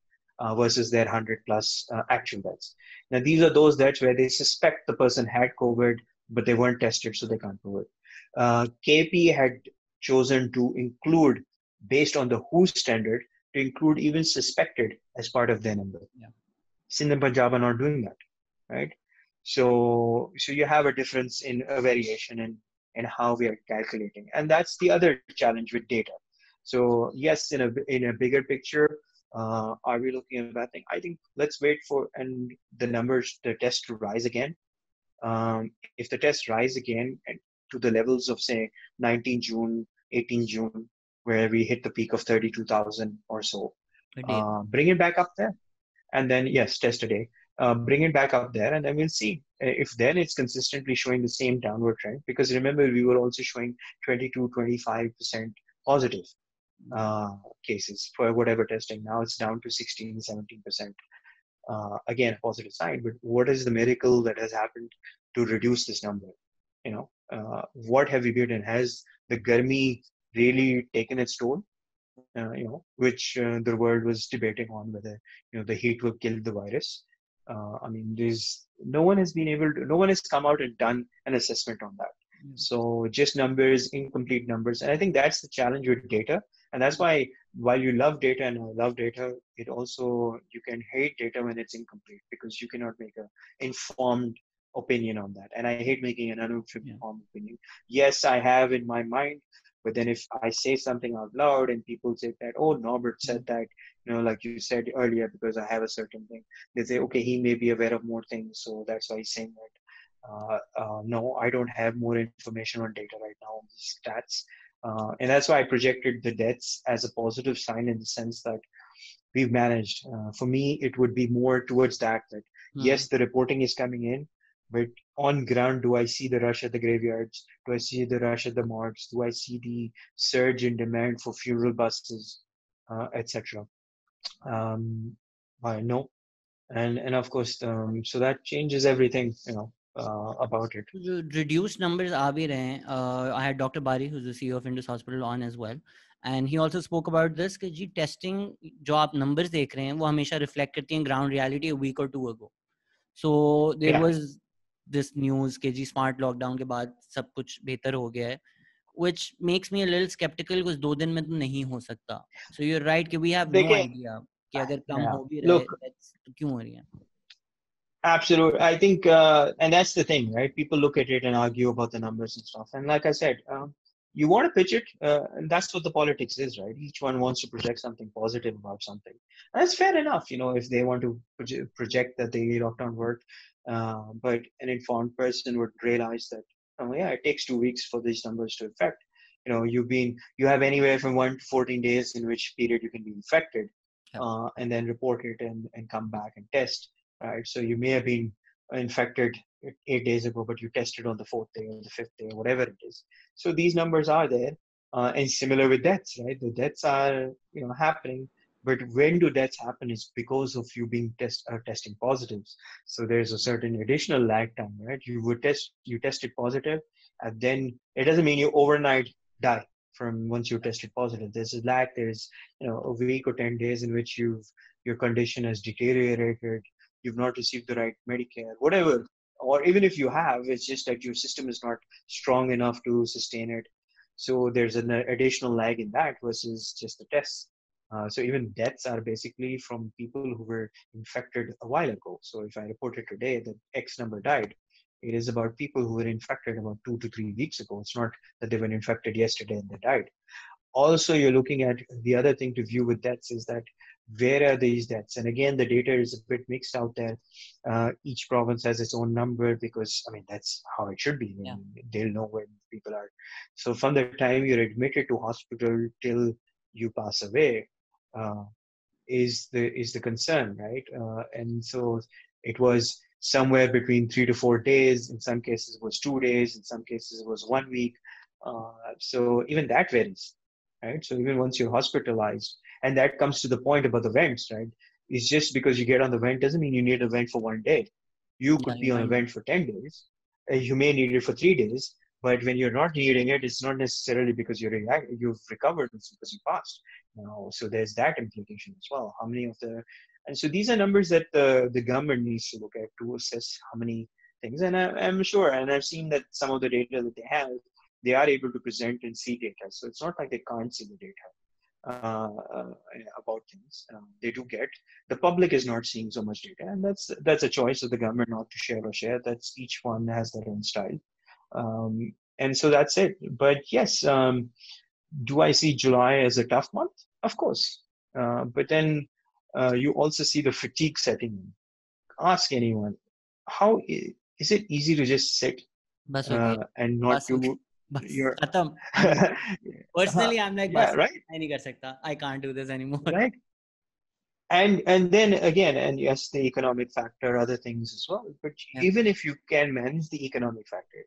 versus their 100 plus actual deaths. Now, these are those deaths where they suspect the person had COVID, but they weren't tested, so they can't prove it. KP had chosen to include, based on the WHO standard, to include even suspected as part of their number. Yeah. Sindh and Punjab are not doing that, right? So you have a difference in a variation in how we are calculating, and that's the other challenge with data. So yes, in a bigger picture, are we looking at bad thing? I think let's wait for and the test to rise again. If the tests rise again and to the levels of say 19 June, 18 June, where we hit the peak of 32,000 or so, A day. bring it back up there, and then yes, test a day. Bring it back up there, and then we'll see if then it's consistently showing the same downward trend. Because remember, we were also showing 22-25% positive cases for whatever testing. Now it's down to 16-17%. Again, a positive sign. But what is the miracle that has happened to reduce this number? What have we built, and has the Garmi really taken its toll? Which the world was debating on whether the heat will kill the virus. I mean, no one has come out and done an assessment on that. So just numbers, incomplete numbers, and I think that's the challenge with data, and that's why while you love data and I love data, it also you can hate data when it's incomplete because you cannot make an informed opinion on that. And I hate making an uninformed opinion. Yes, I have in my mind. But then if I say something out loud and people say that, oh, Norbert said that, like you said earlier, because I have a certain thing, they say, okay, he may be aware of more things. So that's why he's saying that. No, I don't have more information on data right now on these stats. And that's why I projected the deaths as a positive sign in the sense that we've managed. For me, it would be more towards that yes, the reporting is coming in, but on ground, do I see the rush at the graveyards? Do I see the rush at the morgues? Do I see the surge in demand for funeral buses, etc.? No, and of course, so that changes everything, about it. जो reduced numbers आ भी रहे हैं. I had Dr. Bari, who's the CEO of Indus Hospital, on as well, and he also spoke about this कि जी testing जो आप numbers देख रहे हैं वो हमेशा reflect करती हैं ground reality a week or two ago. So there was this news कि जी smart lockdown के बाद सब कुछ बेहतर हो गया है, which makes me a little skeptical because 2 दिन में तो नहीं हो सकता. So you're right कि we have no idea कि अगर कम हो भी रहा है deaths तो क्यों हो रही हैं. Absolutely. I think, and that's the thing, right? People look at it and argue about the numbers and stuff. And like I said, you want to pitch it, and that's what the politics is, right? Each one wants to project something positive about something. And that's fair enough, if they want to project that the lockdown worked. But an informed person would realize that, it takes 2 weeks for these numbers to affect. You have anywhere from 1 to 14 days in which period you can be infected, and then report it and come back and test. Right, so you may have been infected 8 days ago, but you tested on the 4th day or the 5th day or whatever it is. So these numbers are there, and similar with deaths, right? The deaths are happening, but when do deaths happen is because of you being testing positives. So there's a certain additional lag time, right? You tested positive, and then it doesn't mean you overnight die from once you tested positive. There's a lag. There's a week or 10 days in which your condition has deteriorated. You've not received the right Medicare, whatever, or even if you have, it's just that your system is not strong enough to sustain it. So there's an additional lag in that versus just the tests. So even deaths are basically from people who were infected a while ago. So if I reported today that X number died, it is about people who were infected about 2 to 3 weeks ago. It's not that they were infected yesterday and they died. Also, you're looking at the other thing to view with deaths is that where are these deaths? And again, the data is a bit mixed out there. Each province has its own number because, that's how it should be. They'll know when people are. So from the time you're admitted to hospital till you pass away is the concern, right? And so it was somewhere between 3 to 4 days. In some cases, it was 2 days. In some cases, it was 1 week. So even that varies. Right? So even once you're hospitalized, and that comes to the point about the vents, right? It's just because you get on the vent doesn't mean you need a vent for 1 day. You could be on a vent for 10 days. You may need it for 3 days, but when you're not needing it, it's not necessarily because you've recovered, it's because you passed. So there's that implication as well. How many of the And so these are numbers that the government needs to look at to assess how many things. And I'm sure, and I've seen that some of the data that they have, they are able to present and see data. So it's not like they can't see the data about things. They do get. The public is not seeing so much data, and that's a choice of the government not to share or share. That's each one has their own style. And so that's it. But yes, do I see July as a tough month? Of course. But then you also see the fatigue setting in. Ask anyone, is it easy to just sit बस हो गई and not बस हो गई do बस your खत्म I'm personally I'm like yeah, बस right, मैं नहीं कर सकता I can't do this anymore. right. And then again, and yes, the economic factor, other things as well. But Yeah, even if you can manage the economic factor,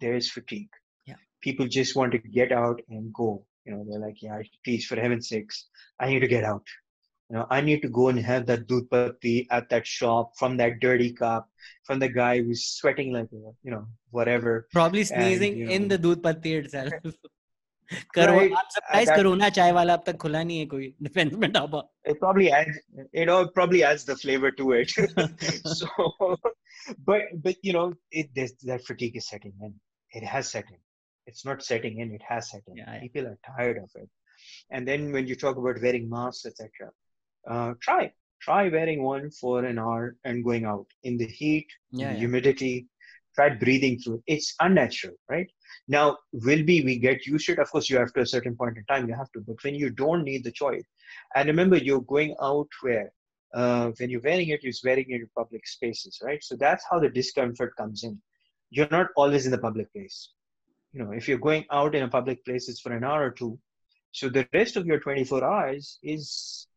there is fatigue. yeah. People just want to get out and go. They're like, yeah, please, for heaven's sakes, I need to get out. I need to go and have that doodh patti at that shop from that dirty cup, from the guy who's sweating like, whatever. Probably And, sneezing in the दूध पत्ती itself. right, I'm surprised that corona चाय वाला अब तक खुला नहीं है कोई डिफेंस में dhaba. it probably adds the flavor to it. So, but that fatigue is setting in. It has set in. It's not setting in. It has set in. Yeah. People are tired of it. And then when you talk about wearing masks, etc., try wearing one for an hour and going out in the heat, in the Yeah. humidity. Try breathing through it. It's unnatural, right? Now, we get used to it? Of course, you have to a certain point in time, you have to. But when you don't need the choice, and remember, you're going out where when you're wearing it, you're wearing it in public spaces, right? So that's how the discomfort comes in. You're not always in the public place. If you're going out in a public place, it's for an hour or two. So the rest of your 24 hours is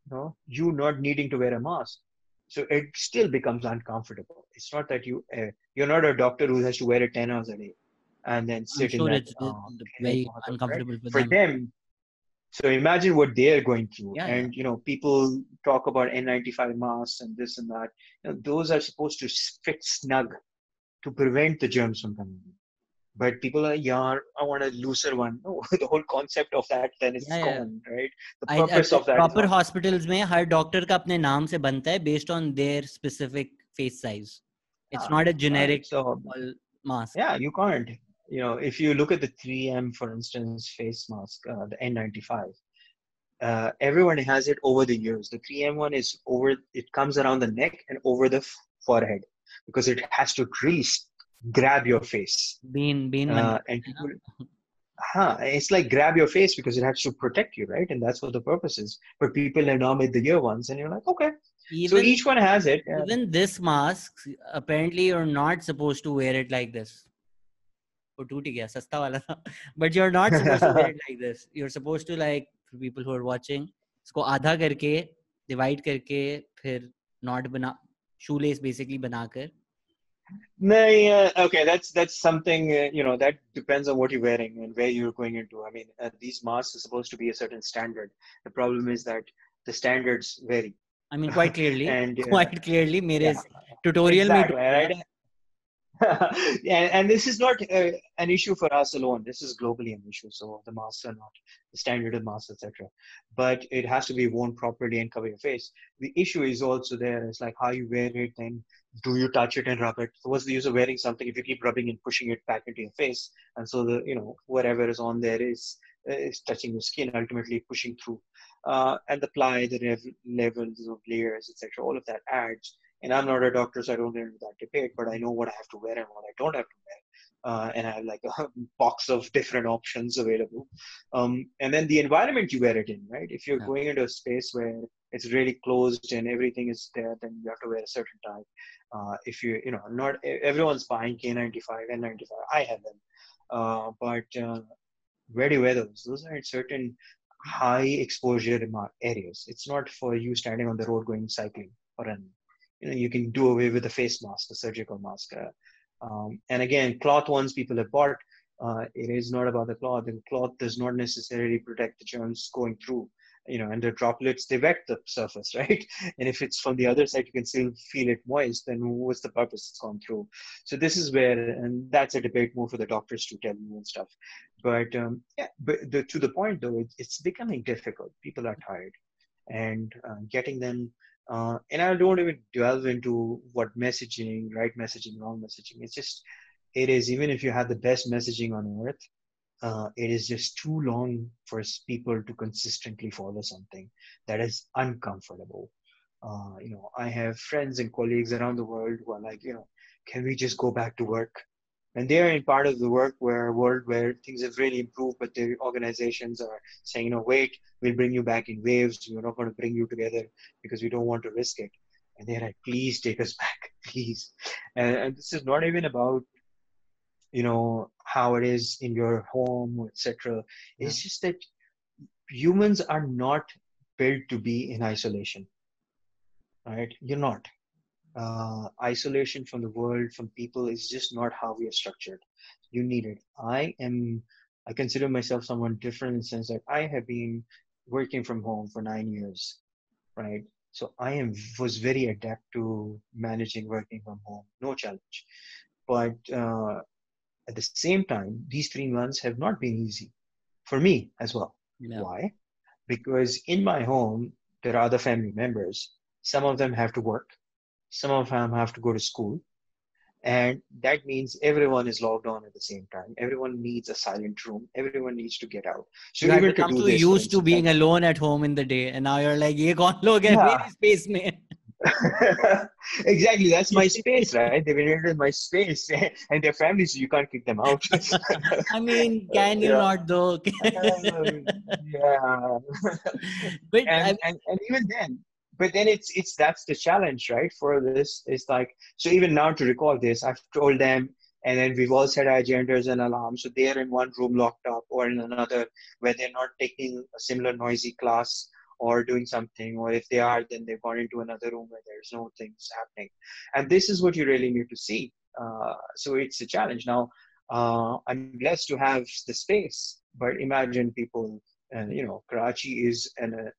you not needing to wear a mask. So it still becomes uncomfortable. It's not that you're not a doctor who has to wear it 10 hours a day and then I'm sit in sure that it's very right? uncomfortable for For them. them. So imagine what they're going through. Yeah. And people talk about N95 masks and this and that. Those are supposed to fit snug to prevent the germs from coming in. But people are, yeah, I want a looser one. No, the whole concept of that then is Yeah. gone, right? The purpose of that is Proper not. hospitals में हर doctor का अपने नाम से बनता है based on their specific face size. It's not a Right. generic So, mask. yeah, you can't. If you look at the 3M, for instance, face mask, the N95, everyone has it over the years. The 3M one is it comes around the neck and over the forehead because it has to grab your face. Bean And people, it's like grab your face because it has to protect you, right? And that's what the purpose is. But people have now made the year ones, and you're like, okay. So each one has it. Even this mask, apparently you're not supposed to wear it like this. टूट गया सस्ता वाला था. But you're not supposed to wear it like this. You're supposed to, like, for people who are watching, इसको आधा करके divide करके फिर knot बना shoelace basically बनाकर. No, okay, that's something, that depends on what you're wearing and where you're going into. I mean, these masks are supposed to be a certain standard. The problem is that the standards vary. I mean, quite clearly. And quite clearly, मेरे yeah, tutorial में exactly, right? And this is not an issue for us alone. This is globally an issue. So the masks are not the standard of masks, etc. But it has to be worn properly and cover your face. The issue is also there. It's like how you wear it, and do you touch it and rub it? So what's the use of wearing something if you keep rubbing and pushing it back into your face? And so whatever is on there is touching your skin, ultimately pushing through. And the ply, the levels of layers, etc. All of that adds. And I'm not a doctor, so I don't get into that debate, but I know what I have to wear and what I don't have to wear. And I have like a box of different options available. And then the environment you wear it in, right? If you're going into a space where it's really closed and everything is there, then you have to wear a certain type. If not everyone's buying K95, N95. I have them. But where do you wear those? Those are in certain high exposure areas. It's not for you standing on the road going cycling or running. You can do away with a face mask, a surgical mask. And again, cloth ones people have bought, it is not about the cloth. The cloth does not necessarily protect the germs going through, and the droplets, they wet the surface, right? And if it's from the other side, you can still feel it moist, then what's the purpose it's gone through? So this is where, and that's a debate more for the doctors to tell you and stuff. But to the point though, it's becoming difficult. People are tired, and getting them And I don't even delve into what messaging, right messaging, wrong messaging. It is, even if you have the best messaging on earth, it is just too long for people to consistently follow something that is uncomfortable. I have friends and colleagues around the world who are like, can we just go back to work? And they are in part of the world where things have really improved, but the organizations are saying, wait, we'll bring you back in waves. We're not going to bring you together because we don't want to risk it. And they're like, please take us back, please. And this is not even about, how it is in your home, etc. Yeah. It's just that humans are not built to be in isolation, right? You're not. Isolation from the world, from people, is just not how we are structured. You need it. I consider myself someone different in the sense that I have been working from home for 9 years, right? So was very adept to managing working from home, no challenge. But at the same time, these 3 months have not been easy for me as well. Yeah. Why? Because in my home, there are other family members. Some of them have to work. Some of them have to go to school. And that means everyone is logged on at the same time. Everyone needs a silent room. Everyone needs to get out. So You had even to become do so this, for used to instance, being alone at home in the day, and now you're like, "ये कौन लोग हैं yeah, मेरी space में?" exactly. That's my space, right? They've inherited my space and their families, so you can't kick them out. I mean, can you Yeah. not though? Yeah. But I And even then, but then it's that's the challenge, right? For this, it's like, so even now to recall this, I've told them, and then we've all set our agendas and alarms, so they're in one room locked up or in another where they're not taking a similar noisy class or doing something, or if they are, then they've gone into another room where there's no things happening. And this is what you really need to see. So it's a challenge. Now, I'm blessed to have the space, but imagine people, and Karachi is an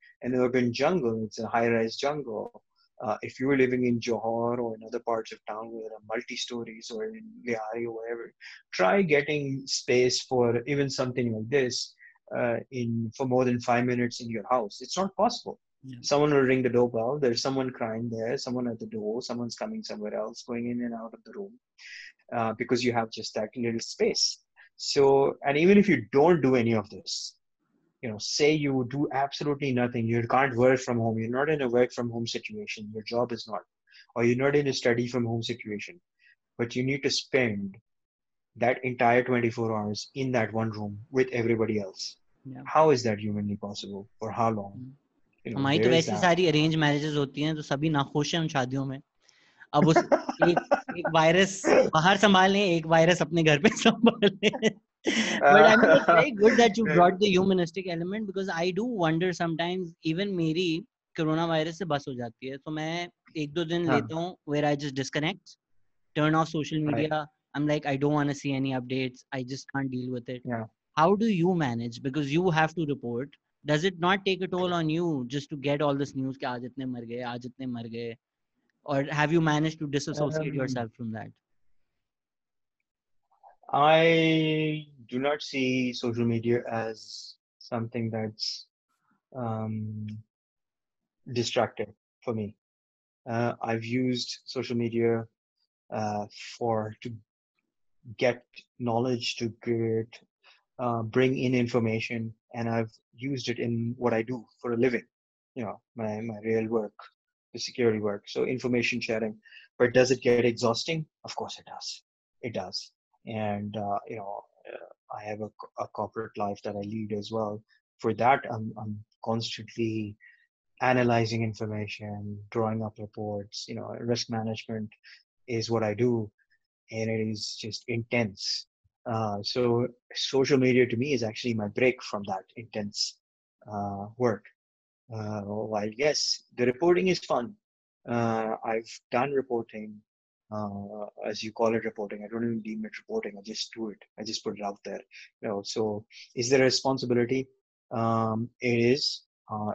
urban jungle. It's a high-rise jungle. If you were living in Johor or in other parts of town where there are multi-stories, or in Lehari or wherever, try getting space for even something like this in for more than 5 minutes in your house. It's not possible. yeah. Someone will ring the doorbell. There's someone crying there, someone at the door, someone's coming somewhere else, going in and out of the room, because you have just that little space. So, and even if you don't do any of this, say you do absolutely nothing, you can't work from home, you're not in a work from home situation, your job is not, or you're not in a study from home situation, but you need to spend that entire 24 hours in that one room with everybody else. Yeah. How is that humanly possible? For how long? हमारी तो There is वैसी that. सारी arrange marriages होती हैं, तो सभी नाखुश हैं उन शादियों में. अब उस एक एक वायरस बाहर संभालने, एक वायरस अपने घर पे संभालने. But I mean, it's very good that you brought the humanistic element, because I do wonder sometimes, even मेरी कोरोना वायरस से बस हो जाती है, तो मैं एक दो दिन Huh, लेता हूँ where I just disconnect, turn off social right. media. I'm like, I don't want to see any updates. I just can't deal with it. Yeah. How do you manage? Because you have to report. Does it not take a toll on you just to get all this news कि आज इतने मर गए, आज इतने मर गए? Or have you managed to disassociate Um, yourself from that? I do not see social media as something that's um, destructive for me. I've used social media uh, to get knowledge, to bring in information, and I've used it in what I do for a living. My real work, the security work. So information sharing. But does it get exhausting? Of course it does. It does. And I have a corporate life that I lead as well. For that, I'm constantly analyzing information, drawing up reports. Risk management is what I do, and it is just intense. So social media to me is actually my break from that intense work. While yes, the reporting is fun. I've done reporting, as you call it, reporting. I don't even deem it reporting. I just do it. I just put it out there. So is there a responsibility? It is.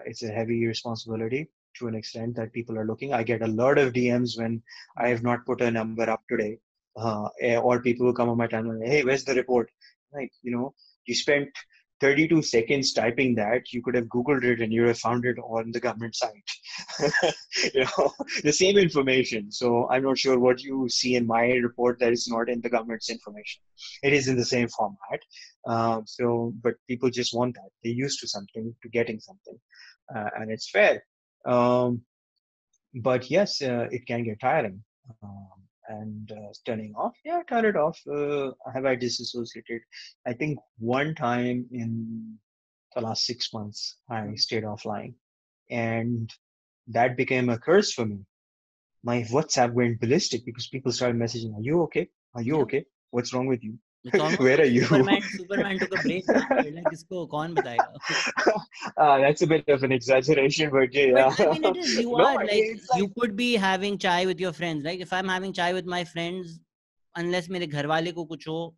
It's a heavy responsibility to an extent that people are looking. I get a lot of DMs when I Yeah. have not put a number up today, or people will come on my timeline, hey, where's the report? Like, you spent 32 seconds typing that, you could have Googled it and you would have found it on the government site. The same information. So I'm not sure what you see in my report that is not in the government's information. It is in the same format. But people just want that. They're used to something, to getting something, and it's fair. Um, but yes, it can get tiring. And turning off, yeah, turn it off. Have I disassociated? I think one time in the last 6 months, I stayed offline, and that became a curse for me. My WhatsApp went ballistic because people started messaging, "Are you okay? Are you Yeah. okay? What's wrong with you? It's almost Where like are you?" Superman took a break, na? You're like, इसको कौन बताएगा? That's a bit of an exaggeration, but But yeah. I mean, it is. You No, are like, it's you like, could be having chai with your friends. Like, if I'm having chai with my friends, unless मेरे घर वाले को कुछ हो,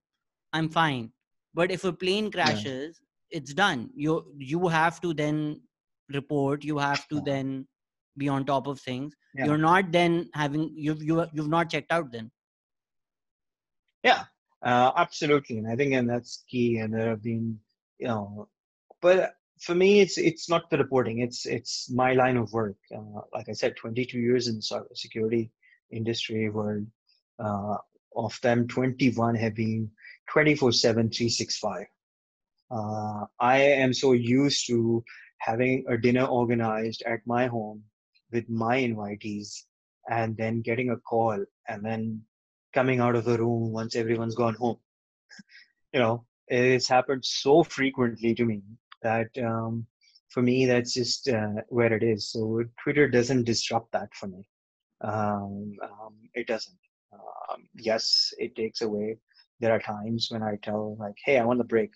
I'm fine. But if a plane yeah, crashes, it's done. You have to then report. You have to yeah, then be on top of things. yeah, You're not then having you've not checked out then. yeah. Absolutely, and I think, and that's key. And there have been, you know, but for me, it's not the reporting. It's my line of work. Like I said, 22 years in the cybersecurity industry world. Uh, of them, 21 have been 24/7, 365. I am so used to having a dinner organized at my home with my invitees, and then getting a call, and then coming out of the room once everyone's gone home. It's happened so frequently to me that, for me, that's just where it is. So Twitter doesn't disrupt that for me. It doesn't. Yes, it takes away. There are times when I tell, like, "Hey, I want a break,"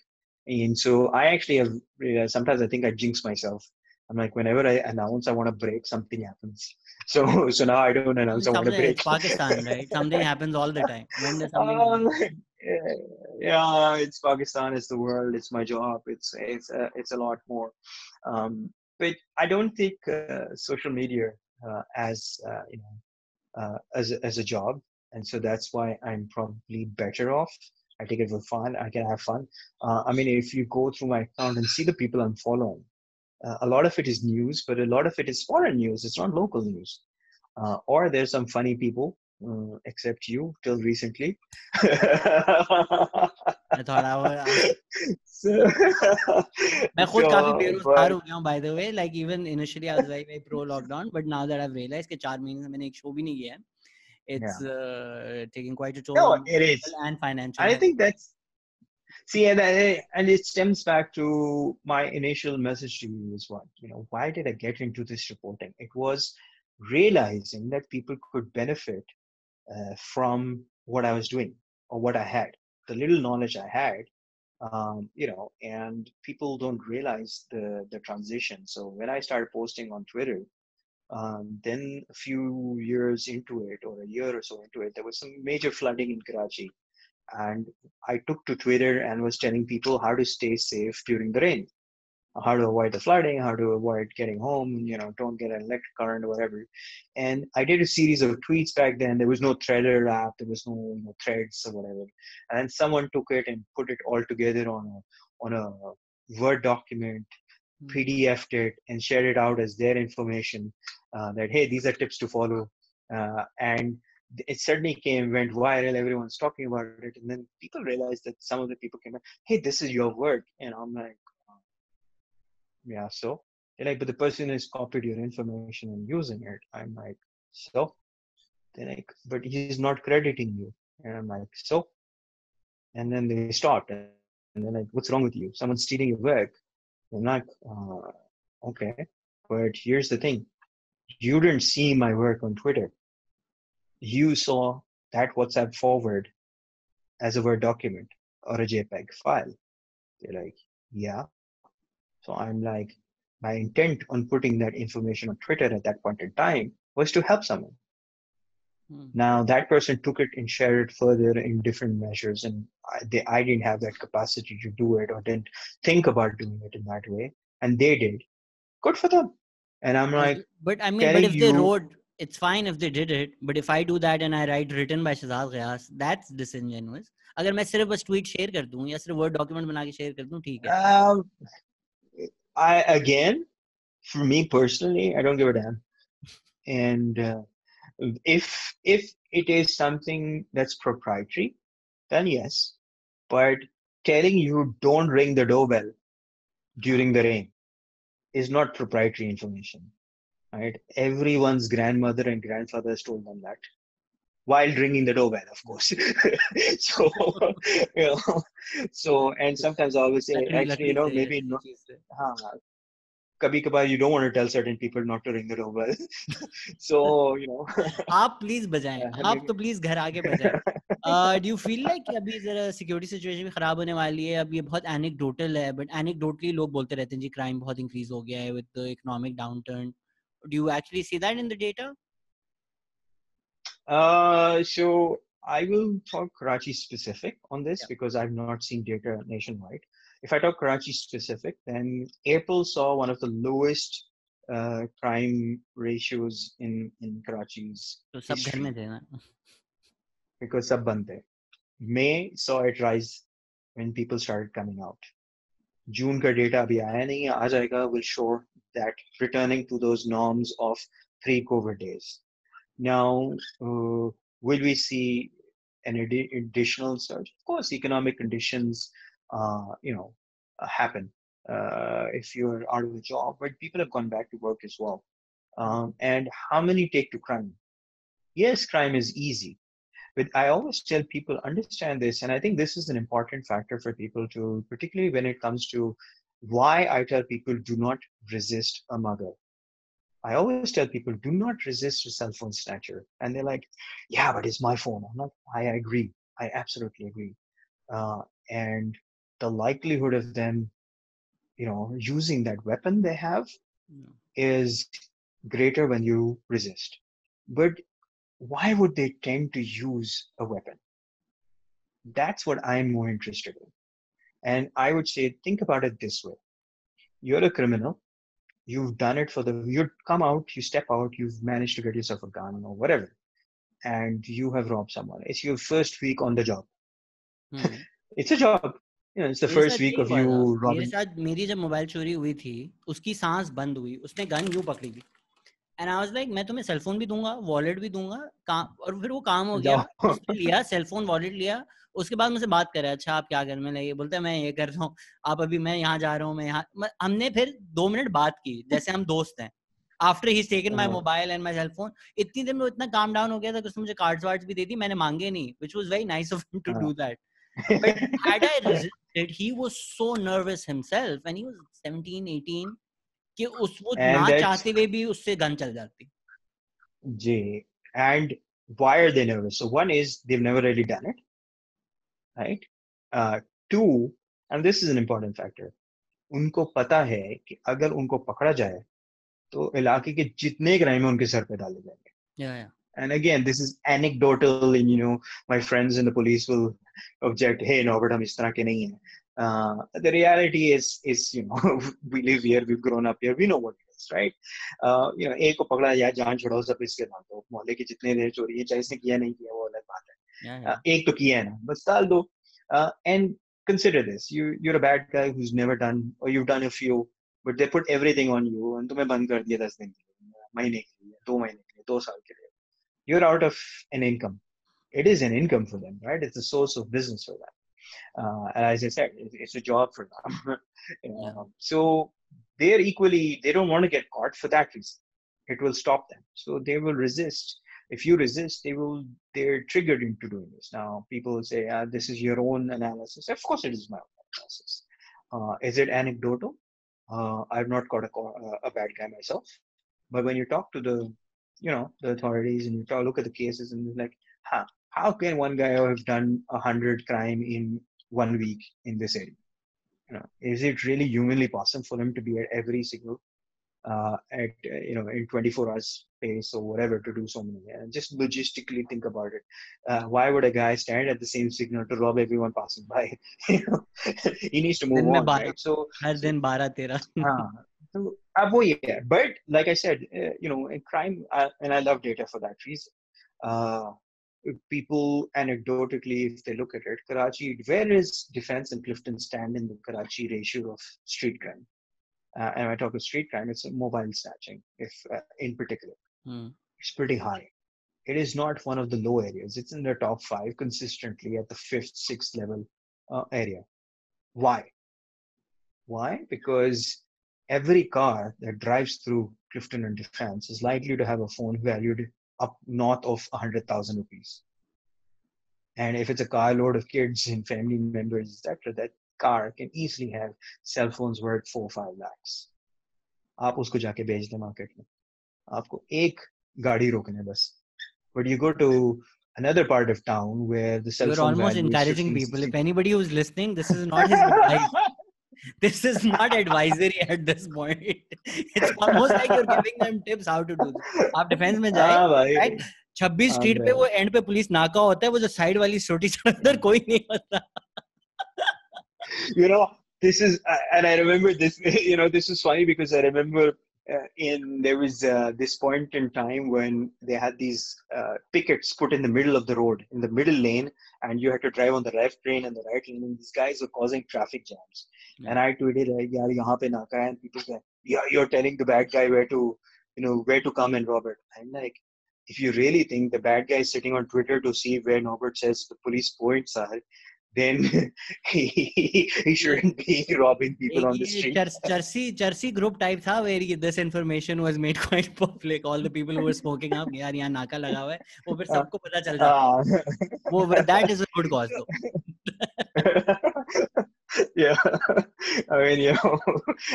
and so I actually have realized sometimes I think I jinx myself. I'm like, whenever I announce I want a break, something happens. So now I don't announce I want a break. It's Pakistan, right? Something happens all the time. When does something Um, happen? yeah, it's Pakistan, it's the world, it's my job, it's a lot more. But I don't think social media as as a job, and so that's why I'm probably better off. I take it for fun. I can have fun. I mean, if you go through my account and see the people I'm following, a lot of it is news, but a lot of it is foreign news. It's not local news. Or there's some funny people, except you till recently. I thought I was. so, मैं खुद काफी so, बेरोजगार but हो गया हूँ, by the way. Like, even initially I was very pro lockdown, but now that I've realized कि 4 महीने से मैंने एक show भी नहीं किया है, it's yeah, taking quite a toll no, on my it is. mental and financial I health. think that's see, and it stems back to my initial message to you is what, why did I get into this reporting? It was realizing that people could benefit from what I was doing or what I had, the little knowledge I had, and people don't realize the transition. So when I started posting on Twitter, then a few years into it, or a year or so into it, there was some major flooding in Karachi, and I took to Twitter and was telling people how to stay safe during the rain, how to avoid the flooding, how to avoid getting home, don't get an electric current or whatever. And I did a series of tweets back then. There was no Threader app, there was no, threads or whatever. And then someone took it and put it all together on a Word document, PDF'd it, and shared it out as their information. That, hey, these are tips to follow. And it suddenly went viral. Everyone's talking about it, and then people realized that some of the people came back, "Hey, this is your work," and I'm like, yeah, so they're like, "But the person has copied your information and using it." I'm like, so they're like, "But he's not crediting you," and I'm like, so. And then they stopped, and they're like, "What's wrong with you? Someone's stealing your work." I'm like, okay, but here's the thing: you didn't see my work on Twitter. You saw that WhatsApp forward as a Word document or a JPEG file. They're like, yeah. So I'm like, my intent on putting that information on Twitter at that point in time was to help someone. Now that person took it and shared it further in different measures, and I didn't have that capacity to do it or didn't think about doing it in that way, and they did. Good for them. And I'm like But I mean, but telling if they you, wrote, it's fine if they did it, but if I do that and I write written by Shahzad Ghayas, that's disingenuous. अगर मैं सिर्फ बस tweet share कर दूं या सिर्फ word document बना के share कर दूं, ठीक है. Again, for me personally, I don't give a damn. And if it is something that's proprietary, then yes. But telling you don't ring the doorbell during the rain is not proprietary information, right? Everyone's grandmother and grandfather has told them that while ringing the doorbell, of course. So, you know, so, and sometimes I always say, actually, you know, maybe not. Kabhi-kabhar, you don't want to tell certain people not to ring the doorbell. So, you know. आप please बजाएं, आप तो please घर आके बजाएं. Do you feel like कि अभी जरा सिक्योरिटी सिचुएशन भी खराब होने वाली है? अब ये बहुत एनेक्डोटल है, बट एनेक्डोटली लोग बोलते रहते हैं जी क्राइम बहुत इंक्रीज हो गया है with the economic downturn. Do you actually see that in the data? So I will talk Karachi specific on this because I've not seen data nationwide. If I talk Karachi specific, then April saw one of the lowest crime ratios in Karachi's history. Because sab band the. May saw it rise when people started coming out. June ka data abhi aaya nahi hai, aa jayega, will show that returning to those norms of pre-COVID days. Now, will we see an additional surge? Of course, economic conditions, happen if you're out of a job, but people have gone back to work as well. And how many take to crime? Yes, crime is easy, but I always tell people understand this, and I think this is an important factor for people to, particularly when it comes to why I tell people do not resist a mugger. I always tell people, do not resist a cell phone snatcher. And they're like, yeah, but it's my phone. I'm like, I agree. I absolutely agree. And the likelihood of them, using that weapon they have is greater when you resist. But why would they tend to use a weapon? That's what I'm more interested in. And I would say, think about it this way. You're a criminal. You've done it you come out, you step out, you've managed to get yourself a gun or whatever, and you have robbed someone. It's your first week on the job. It's a job. It's the first week of you robbing. मेरे साथ मेरी जब mobile चोरी हुई थी, उसकी सांस बंद हुई, उसने गन यूं पकड़ी थी. And I was like, मैं तुम्हें सेल फोन भी दूंगा, वॉलेट भी दूंगा, और फिर वो काम हो गया. उसने लिया सेल फोन, वॉलेट लिया. उसके बाद मुझसे बात करे, अच्छा आप क्या घर में लगे? बोलते हैं मैं ये कर रहा हूँ, आप अभी मैं यहाँ जा रहा हूँ, मैं यहाँ. हमने फिर 2 मिनट बात की जैसे हम दोस्त हैं. After he's taken my mobile and my cell phone, इतनी देर में इतना calm down हो गया था कि उसने मुझे कार्ड्स वार्ड्स भी दे दी, मैंने मांगे नहीं, which was very nice of him to do that. But had I resisted, he was so nervous himself, and he was 17, 18. कि वो ना चाहते हुए भी उससे गन चल जाती. जी. And why are they nervous? So one is they've never really done it, right? Two, and this is an important factor, उनको पता है कि अगर उनको पकड़ा जाए तो इलाके के जितने क्राइम है उनके सर पे डाले जाएंगे. Yeah. And again, this is anecdotal, and my friends in the police will object. Hey, Norbert, हम इस तरह के नहीं हैं. The reality is we live here, we've grown up here, we know what it is, right? एक को पकड़ा या जान छुड़ाओ, सब इसके नाम दो. मोहल्ले की जितने देर चोरी है, चाहे इसने किया नहीं किया वो अलग बात है. एक तो किया है ना, बस डाल दो. And consider this: you're a bad guy who's never done, or you've done a few, but they put everything on you, and तुम्हें बंद कर दिया 10 दिन के लिए, महीने के लिए, 2 महीने के लिए, 2 साल के लिए. You're out of an income. It is an income for them, right? It's a source of business for them. And as I said, it's a job for them. So they don't want to get caught for that reason. It will stop them. So they will resist. If you resist, they're triggered into doing this. Now, people will say, this is your own analysis. Of course, it is my own analysis. Is it anecdotal? I've not caught a bad guy myself. But when you talk to the authorities and you look at the cases and like, how can one guy have done 100 crime in 1 week in this area? Is it really humanly possible for him to be at every single in 24 hours pace or whatever to do so many? Just logistically think about it. Why would a guy stand at the same signal to rob everyone passing by? He needs to move on, right? So हर दिन 12-13. अब वो ही है. But like I said, in crime, and I love data for that reason. Uh, People anecdotally, if they look at it, Karachi, where is defense and Clifton stand in the Karachi ratio of street crime? And when I talk of street crime, it's mobile snatching, if in particular. It's pretty high. It is not one of the low areas. It's in the top 5 consistently at the 5th, 6th level area. Why? Why? Because every car that drives through Clifton and Defense is likely to have a phone valued up north of 100,000 rupees. And if it's a carload of kids and family members, etc., that car can easily have cell phones worth 4-5 lakhs. आप उसको जाके बेच दें market में. आपको एक गाड़ी रोकने बस. But you go to another part of town where the cell You're phone almost value is encouraging 15, people. 16. If anybody who's listening, this is not his advice. This is not advisory at this point. It's almost like you're giving them tips how to do this. आप defence में जाए, right? 26 street पे वो and पे police नाका होता है, वो जो साइड वाली छोटी सड़क अंदर कोई नहीं होता. This is, and I remember this, this is funny because I remember there was this point in time when they had these pickets put in the middle of the road, in the middle lane, and you had to drive on the left lane and the right lane, and these guys were causing traffic jams. And I tweeted, like, yaar, yahan pe naka hai, and people said, yeah, you're telling the bad guy where to come and rob it. I'm like, if you really think the bad guy is sitting on Twitter to see where Norbert says the police points are, then he shouldn't be robbing people on the street. Chursi group type था where this information was made quite public. All the people who were smoking up, यार यहाँ नाका लगा हुआ है, वो फिर सबको पता चल जाता है. वो that is a good cause though. Yeah, I mean,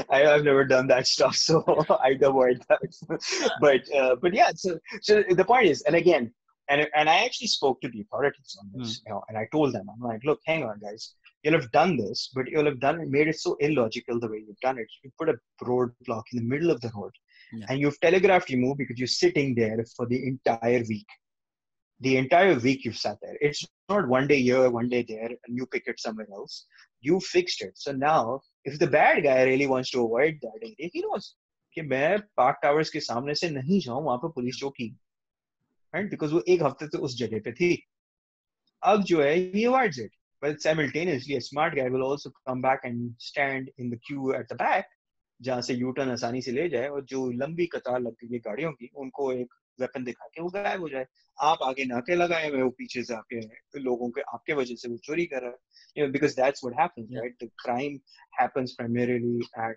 I've never done that stuff, so I'd avoid that. But yeah, so the point is, and again, and I actually spoke to the authorities on this, and I told them, I'm like, look, hang on, guys, you'll have done this, but you'll have made it so illogical the way you've done it. You put a roadblock in the middle of the road, and you've telegraphed your move because you're sitting there for the entire week. The entire week you've sat there. It's not one day here, one day there, and you pick it somewhere else. You fixed it. So now, if the bad guy really wants to avoid that area, he knows कि मैं Park Towers के सामने से नहीं जाऊँ वहाँ पे police चौकी, right? Because वो एक हफ्ते से उस जगह पे थी. अब जो है, he avoids it. But simultaneously, a smart guy will also come back and stand in the queue at the back, जहाँ से U-turn आसानी से ले जाए, और जो लंबी कतार लग गई है गाड़ियों की, उनको एक वेपन दिखा के वो गायब हो जाए. आप आगे नाके लगाए हुए, वो पीछे से आपके लोगों के आपके वजह से वो चोरी कर रहा है. Because that's what happens, right? The crime happens primarily at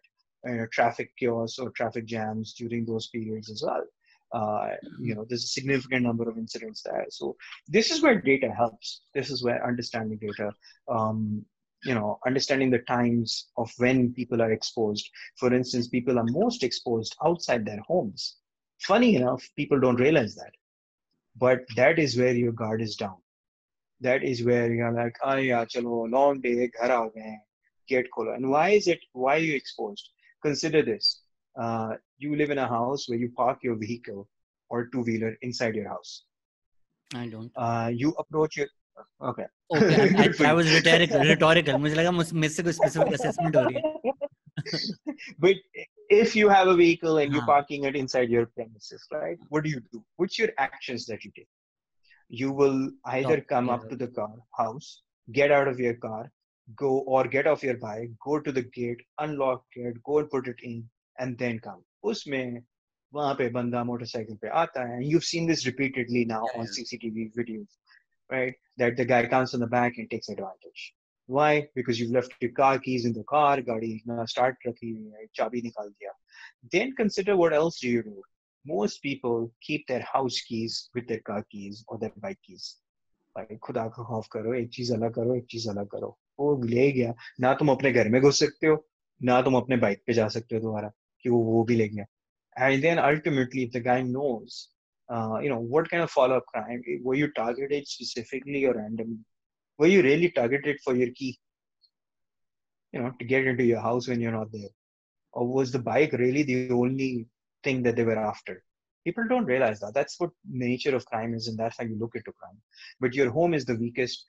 traffic chaos or traffic jams during those periods as well. There's a significant number of incidents there. So this is where data helps. This is where understanding data, understanding the times of when people are exposed. For instance, people are most exposed outside their homes. Funny enough, people don't realize that. But that is where your guard is down. That is where you're like, oh yeah, chalo, long day, ghar aa gaye, gate kholo. And why are you exposed? Consider this. You live in a house where you park your vehicle or two-wheeler inside your house. I don't. You approach your... Okay. Okay, I was rhetorical. मुझे लगा मुझसे कोई specific assessment हो रही है. But if you have a vehicle and you're parking it inside your premises, right? What do? What's your actions that you take? You will either come up to the house, get out of your car, get off your bike, go to the gate, unlock it, go and put it in, and then come. Usme वहाँ पे बंदा motorcycle पे आता है, and you've seen this repeatedly now on CCTV videos, right? That the guy comes from the back and takes advantage. Why? Because you've left your car keys in the car, गाड़ी ना start रखी है, चाबी निकाल दिया. Then consider what else do you do. Most people keep their house keys with their car keys or their bike keys. भाई खुदा का खौफ करो, एक चीज अलग करो, एक चीज अलग करो. वो ले गया, ना तुम अपने घर में घुस सकते हो, ना तुम अपने बाइक पे जा सकते हो दोबारा कि वो भी ले गया. And then ultimately, if the guy knows, what kind of follow-up crime, were you targeted specifically or randomly? Were you really targeted for your key, to get into your house when you're not there? Or was the bike really the only thing that they were after? People don't realize that. That's what nature of crime is, and that's how you look into crime. But your home is the weakest.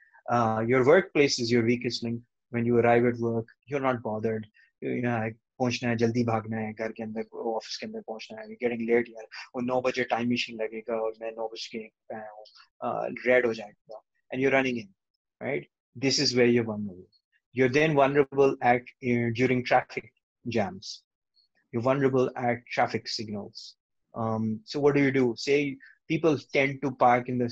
Your workplace is your weakest link. When you arrive at work, you're not bothered. पहुंचना है, जल्दी भागना है, घर के अंदर office के अंदर पहुंचना है, गेटिंग लेट यार, वो 9 बजे टाइम मशीन लगेगा और मैं 9 बजे के आया हूँ, रेड हो जाएगा, and you running in, right? This is where you're vulnerable. You're then vulnerable at during traffic jams. You're vulnerable at traffic signals. So what do? Say people tend to park in the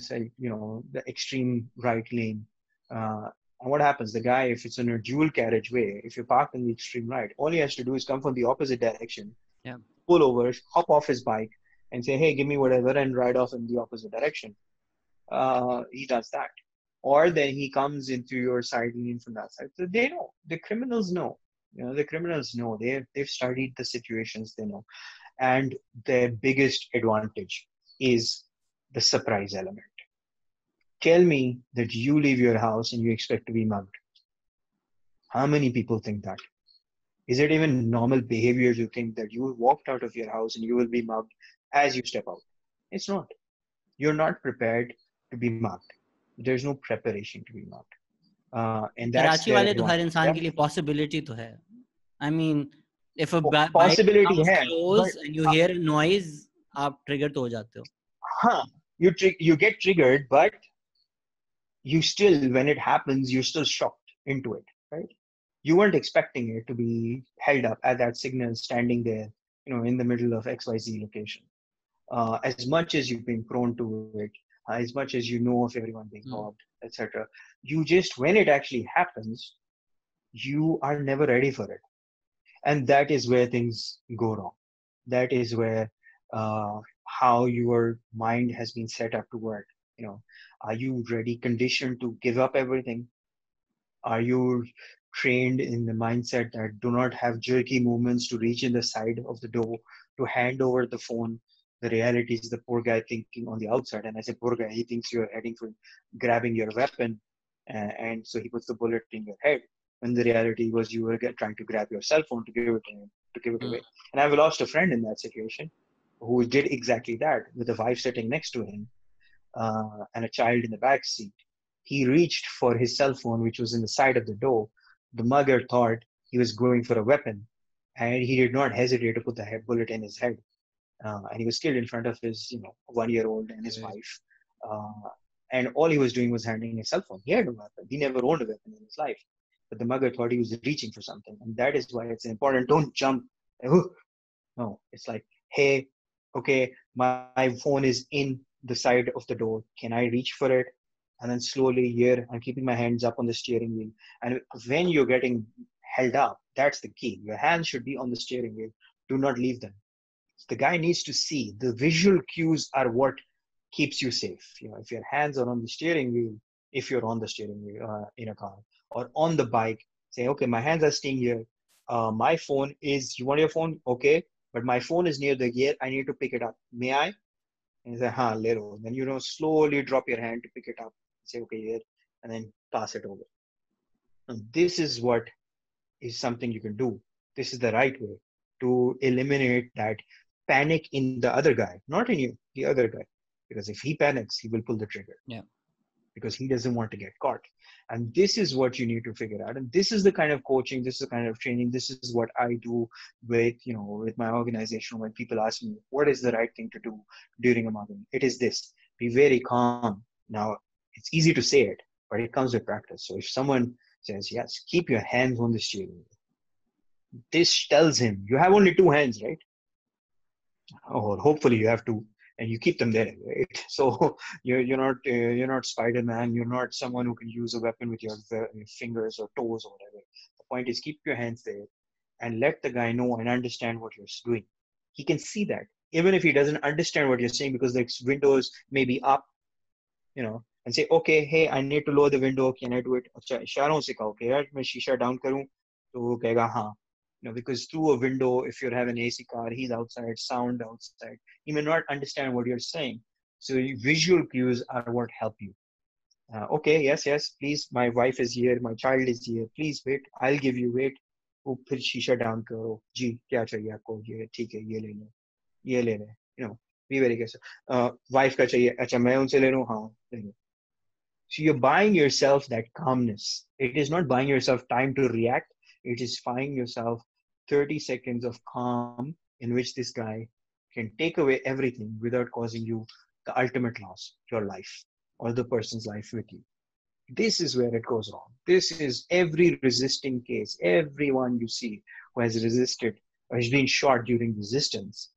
the extreme right lane. And what happens? The guy, if it's in a dual carriageway, if you park in the extreme right, all he has to do is come from the opposite direction, Yeah. pull over, hop off his bike, and say, "Hey, give me whatever," and ride off in the opposite direction. He does that. Or then he comes into your side lane from that side. So they know. The criminals know. The criminals know. They've studied the situations. They know. And their biggest advantage is the surprise element. Tell me that you leave your house and you expect to be mugged. How many people think that? Is it even normal behavior to think that you walked out of your house and you will be mugged as you step out? It's not. You're not prepared to be mugged. There's no preparation to be mugged. And that's Karachi their वाले तो हर advantage. इंसान Yeah? के लिए possibility तो है. I mean, if a bike Possibility comes है, but close and you hear a noise, आप trigger तो हो जाते हो. huh, you get triggered, but you still, when it happens, you're still shocked into it, right? You weren't expecting it to be held up at that signal, standing there, in the middle of XYZ location. As much as you've been prone to it, as much as you know of everyone being robbed, etc., you just, when it actually happens, you are never ready for it. And that is where things go wrong. That is where how your mind has been set up to work. Are you ready, conditioned to give up everything? Are you trained in the mindset that do not have jerky movements to reach in the side of the door, to hand over the phone? The reality is the poor guy thinking on the outside. And I say poor guy, he thinks you're heading for grabbing your weapon. And so he puts the bullet in your head. When the reality was you were trying to grab your cell phone to give it away. And I've lost a friend in that situation who did exactly that, with a wife sitting next to him and a child in the back seat. He reached for his cell phone, which was in the side of the door. The mugger thought he was going for a weapon, and he did not hesitate to put the bullet in his head. And he was killed in front of his, 1-year-old and his wife. And all he was doing was handing a cell phone. He had no weapon. He never owned a weapon in his life. But the mugger thought he was reaching for something. And that is why it's important. Don't jump. No, it's like, hey, okay, my phone is in the side of the door. Can I reach for it? And then slowly here, I'm keeping my hands up on the steering wheel. And when you're getting held up, that's the key. Your hands should be on the steering wheel. Do not leave them. The guy needs to see. The visual cues are what keeps you safe. If your hands are on the steering wheel, if you're on the steering wheel in a car or on the bike, say, okay, my hands are staying here. My phone is, you want your phone? Okay. But my phone is near the gear. I need to pick it up. May I? And you say, ha, lero. Then, slowly drop your hand to pick it up. Say, okay, here. And then pass it over. And this is what is something you can do. This is the right way to eliminate that panic in the other guy, not in you, the other guy. Because if he panics, he will pull the trigger. Yeah. Because he doesn't want to get caught. And this is what you need to figure out. And this is the kind of coaching, this is the kind of training, this is what I do with my organization. When people ask me, what is the right thing to do during a mugging? It is this: be very calm. Now, it's easy to say it, but it comes with practice. So if someone says, yes, keep your hands on the steering wheel, this tells him you have only two hands, right? Or hopefully you have two, and you keep them there, right? So you're not Spider-Man. You're not someone who can use a weapon with your fingers or toes or whatever. The point is, keep your hands there and let the guy know and understand what you're doing. He can see that, even if he doesn't understand what you're saying, because the windows may be up, and say, okay, hey, I need to lower the window. Can I do it? अच्छा, इशारों से कहो कि यार मैं शीशा down करूं, तो वो कहेगा हाँ. Because through a window, if you have an AC car, he's outside, sound outside. He may not understand what you're saying. So visual cues are what help you. Okay, yes, please, my wife is here, my child is here. Please wait, I'll give you wait. वो फिर शीशा down करो. जी, क्या चाहिए आपको? ये ठीक है, ये ले लो, ये ले ले. Be very careful. Wife का चाहिए? अच्छा, मैं उनसे ले लूँ? हाँ, ले लो. So you're buying yourself that calmness. It is not buying yourself time to react. It is buying yourself 30 seconds of calm in which this guy can take away everything without causing you the ultimate loss, your life or the person's life with you. This is where it goes wrong. This is every resisting case, everyone you see who has resisted or has been shot during resistance.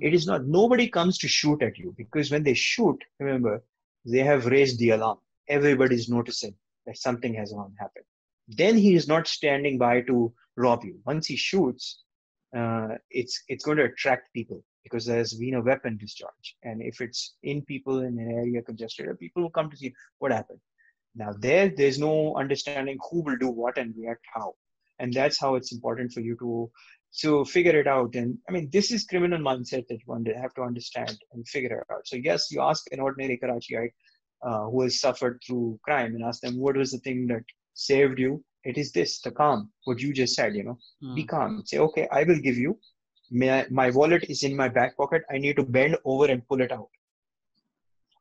It is not, nobody comes to shoot at you, because when they shoot, remember, they have raised the alarm. Everybody's noticing that something has happened. Then he is not standing by to rob you. Once he shoots, it's going to attract people because there's been a weapon discharge. And if it's in people in an area congested, people will come to see what happened. Now there's no understanding who will do what and react how. And that's how it's important for you to figure it out. And I mean, this is criminal mindset that you have to understand and figure it out. So yes, you ask an ordinary Karachiite who has suffered through crime and ask them, what was the thing that saved you? It is this, the calm, what you just said, be calm. Say, okay, I will give you, my wallet is in my back pocket. I need to bend over and pull it out.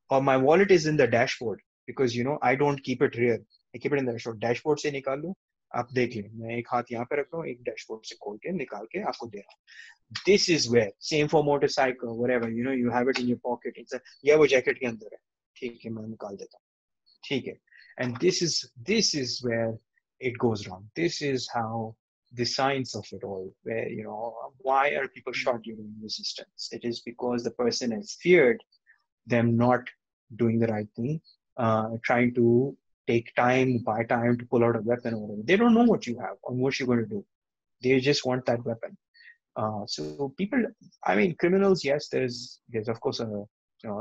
Or my wallet is in the dashboard, because I don't keep it rear. I keep it in the dashboard. Dashboard से निकाल लो, आप देख लें. मैं एक हाथ यहाँ पे रख रहा हूँ, एक dashboard से खोल के निकाल के आपको दे रहा हूँ. This is where, same for motorcycle, whatever, you have it in your pocket. It's yeah, वो jacket के अंदर है. ठीक है, मैं निकाल देता हूँ. ठीक है. And this is where it goes wrong. This is how the science of it all, where why are people shot during resistance? It is because the person has feared them not doing the right thing, trying to buy time to pull out a weapon or whatever. They don't know what you have or what you're going to do. They just want that weapon. So people, I mean, criminals, yes, there's of course a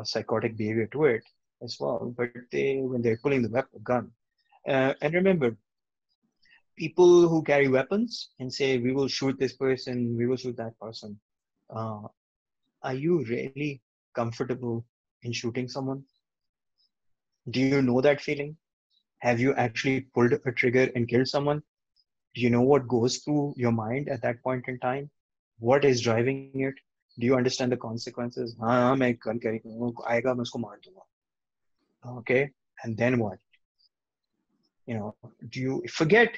psychotic behavior to it as well. But when they're pulling the gun, and remember, people who carry weapons and say we will shoot this person, we will shoot that person. Are you really comfortable in shooting someone? Do you know that feeling? Have you actually pulled a trigger and killed someone? Do you know what goes through your mind at that point in time? What is driving it? Do you understand the consequences? Okay, and then what? Do you forget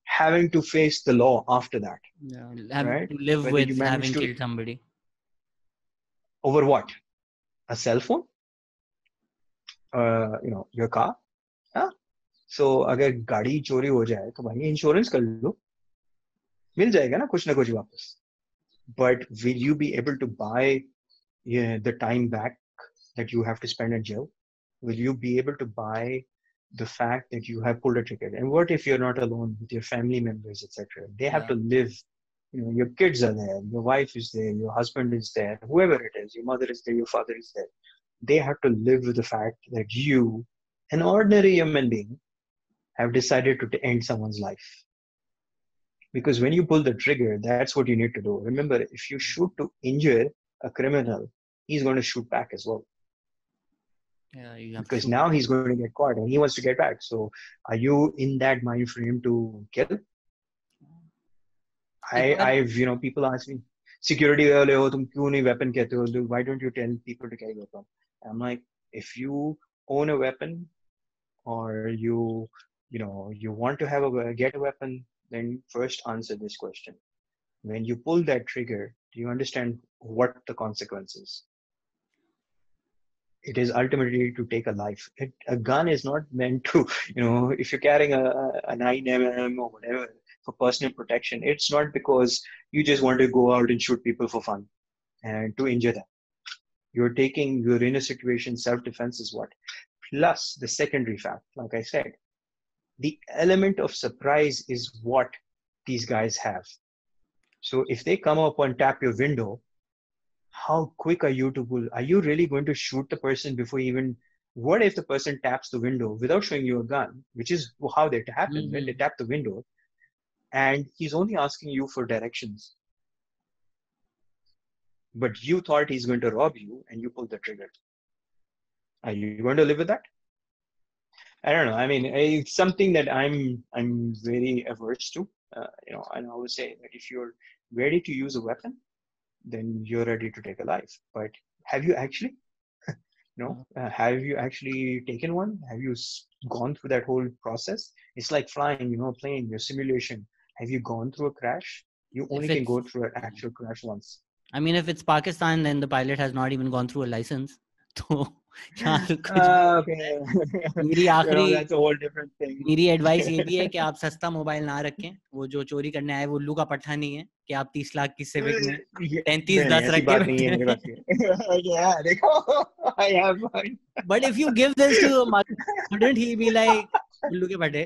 having to face the law after that? Yeah, right? to live Whether with you manage having to killed somebody. over what? A cell phone? Your car? हाँ? So अगर गाड़ी चोरी हो जाए तो भाई insurance कर लो, मिल जाएगा ना कुछ वापस. But will you be able to buy the time back that you have to spend in jail? Will you be able to buy the fact that you have pulled a trigger? And what if you're not alone with your family members, etc.? They have to live. Your kids are there, your wife is there, your husband is there, whoever it is, your mother is there, your father is there. They have to live with the fact that you, an ordinary human being, have decided to end someone's life. Because when you pull the trigger, that's what you need to do. Remember, if you shoot to injure a criminal, he's going to shoot back as well. Yeah, you have because to now he's going to get caught and he wants to get back. So are you in that mind frame to kill? I've people ask me, security wale ho, tum kyun nahi weapon kehte ho? Why don't you tell people to carry a weapon? I'm like, if you own a weapon or you want to get a weapon, then first answer this question. When you pull that trigger, do you understand what the consequence is? It is ultimately to take a life. A gun is not meant to, if you're carrying a 9mm or whatever for personal protection, it's not because you just want to go out and shoot people for fun and to injure them. You're in a situation, self-defense is what. Plus the secondary fact, like I said, the element of surprise is what these guys have. So if they come up and tap your window, how quick are you to pull? Are you really going to shoot the person before even? What if the person taps the window without showing you a gun, which is how that happened, when they tap the window, and he's only asking you for directions, but you thought he's going to rob you and you pull the trigger. Are you going to live with that? I don't know. I mean, it's something that I'm very averse to. And I always say that if you're ready to use a weapon, then you're ready to take a life. But have you actually? Have you actually taken one? Have you gone through that whole process? It's like flying, a plane, your simulation. Have you gone through a crash? You only can go through an actual crash once. I mean, if it's Pakistan, then the pilot has not even gone through a license. तो यहाँ तो कुछ Okay. मेरी आखिरी That's a whole different thing. मेरी advice ये भी है कि आप सस्ता मोबाइल ना रखें. वो जो चोरी करने आए वो उल्लू का पट्टा नहीं है कि आप 30 लाख की सिविक में 3310 ऐसी रख के बात नहीं है मेरे पास. Yeah, देखो, I have mine. But if you give this to a mother, wouldn't he be like उल्लू के पट्टे?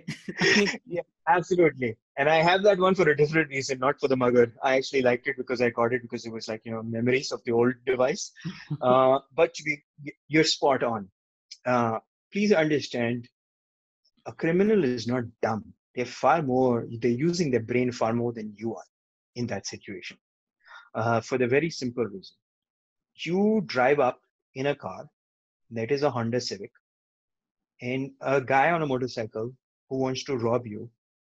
Yeah, absolutely. And I have that one for a different reason, not for the mugger. I actually liked it because I got it because it was like, memories of the old device. But you're spot on. Please understand, a criminal is not dumb. They're using their brain far more than you are in that situation. For the very simple reason. You drive up in a car that is a Honda Civic, and a guy on a motorcycle who wants to rob you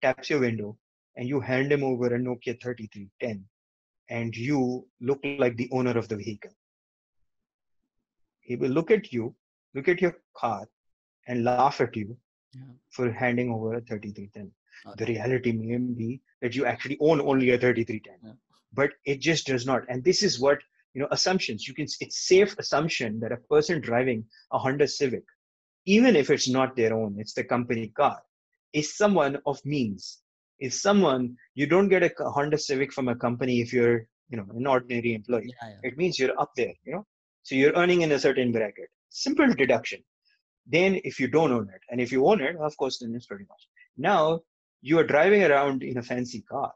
taps your window, and you hand him over a Nokia 3310, and you look like the owner of the vehicle. He will look at you, look at your car, and laugh at you for handing over a 3310. The reality may be that you actually own only a 3310, but it just does not. And this is what, assumptions. It's safe assumption that a person driving a Honda Civic, even if it's not their own, it's the company car, is someone of means. Is someone, you don't get a Honda Civic from a company if you're, an ordinary employee. It means you're up there, So you're earning in a certain bracket. Simple deduction. Then if you don't own it, and if you own it, of course, then it's pretty much. Now you are driving around in a fancy car,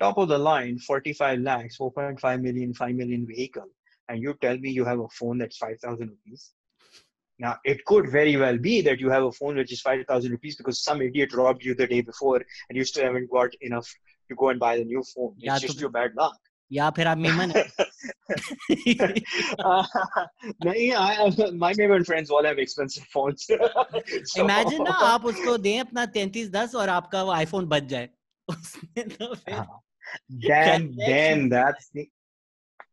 top of the line, 45 lakhs, 4.5 million, 5 million vehicle, and you tell me you have a phone that's 5,000 rupees. Now, it could very well be that you have a phone which is 5,000 rupees because some idiot robbed you the day before and you still haven't got enough to go and buy the new phone. It's just your bad luck. या फिर आप मेमन है. My Maiman friends all have expensive phones. So, imagine ना आप उसको दें अपना 3310 और आपका वो iPhone बच जाए. तो फिर then that's the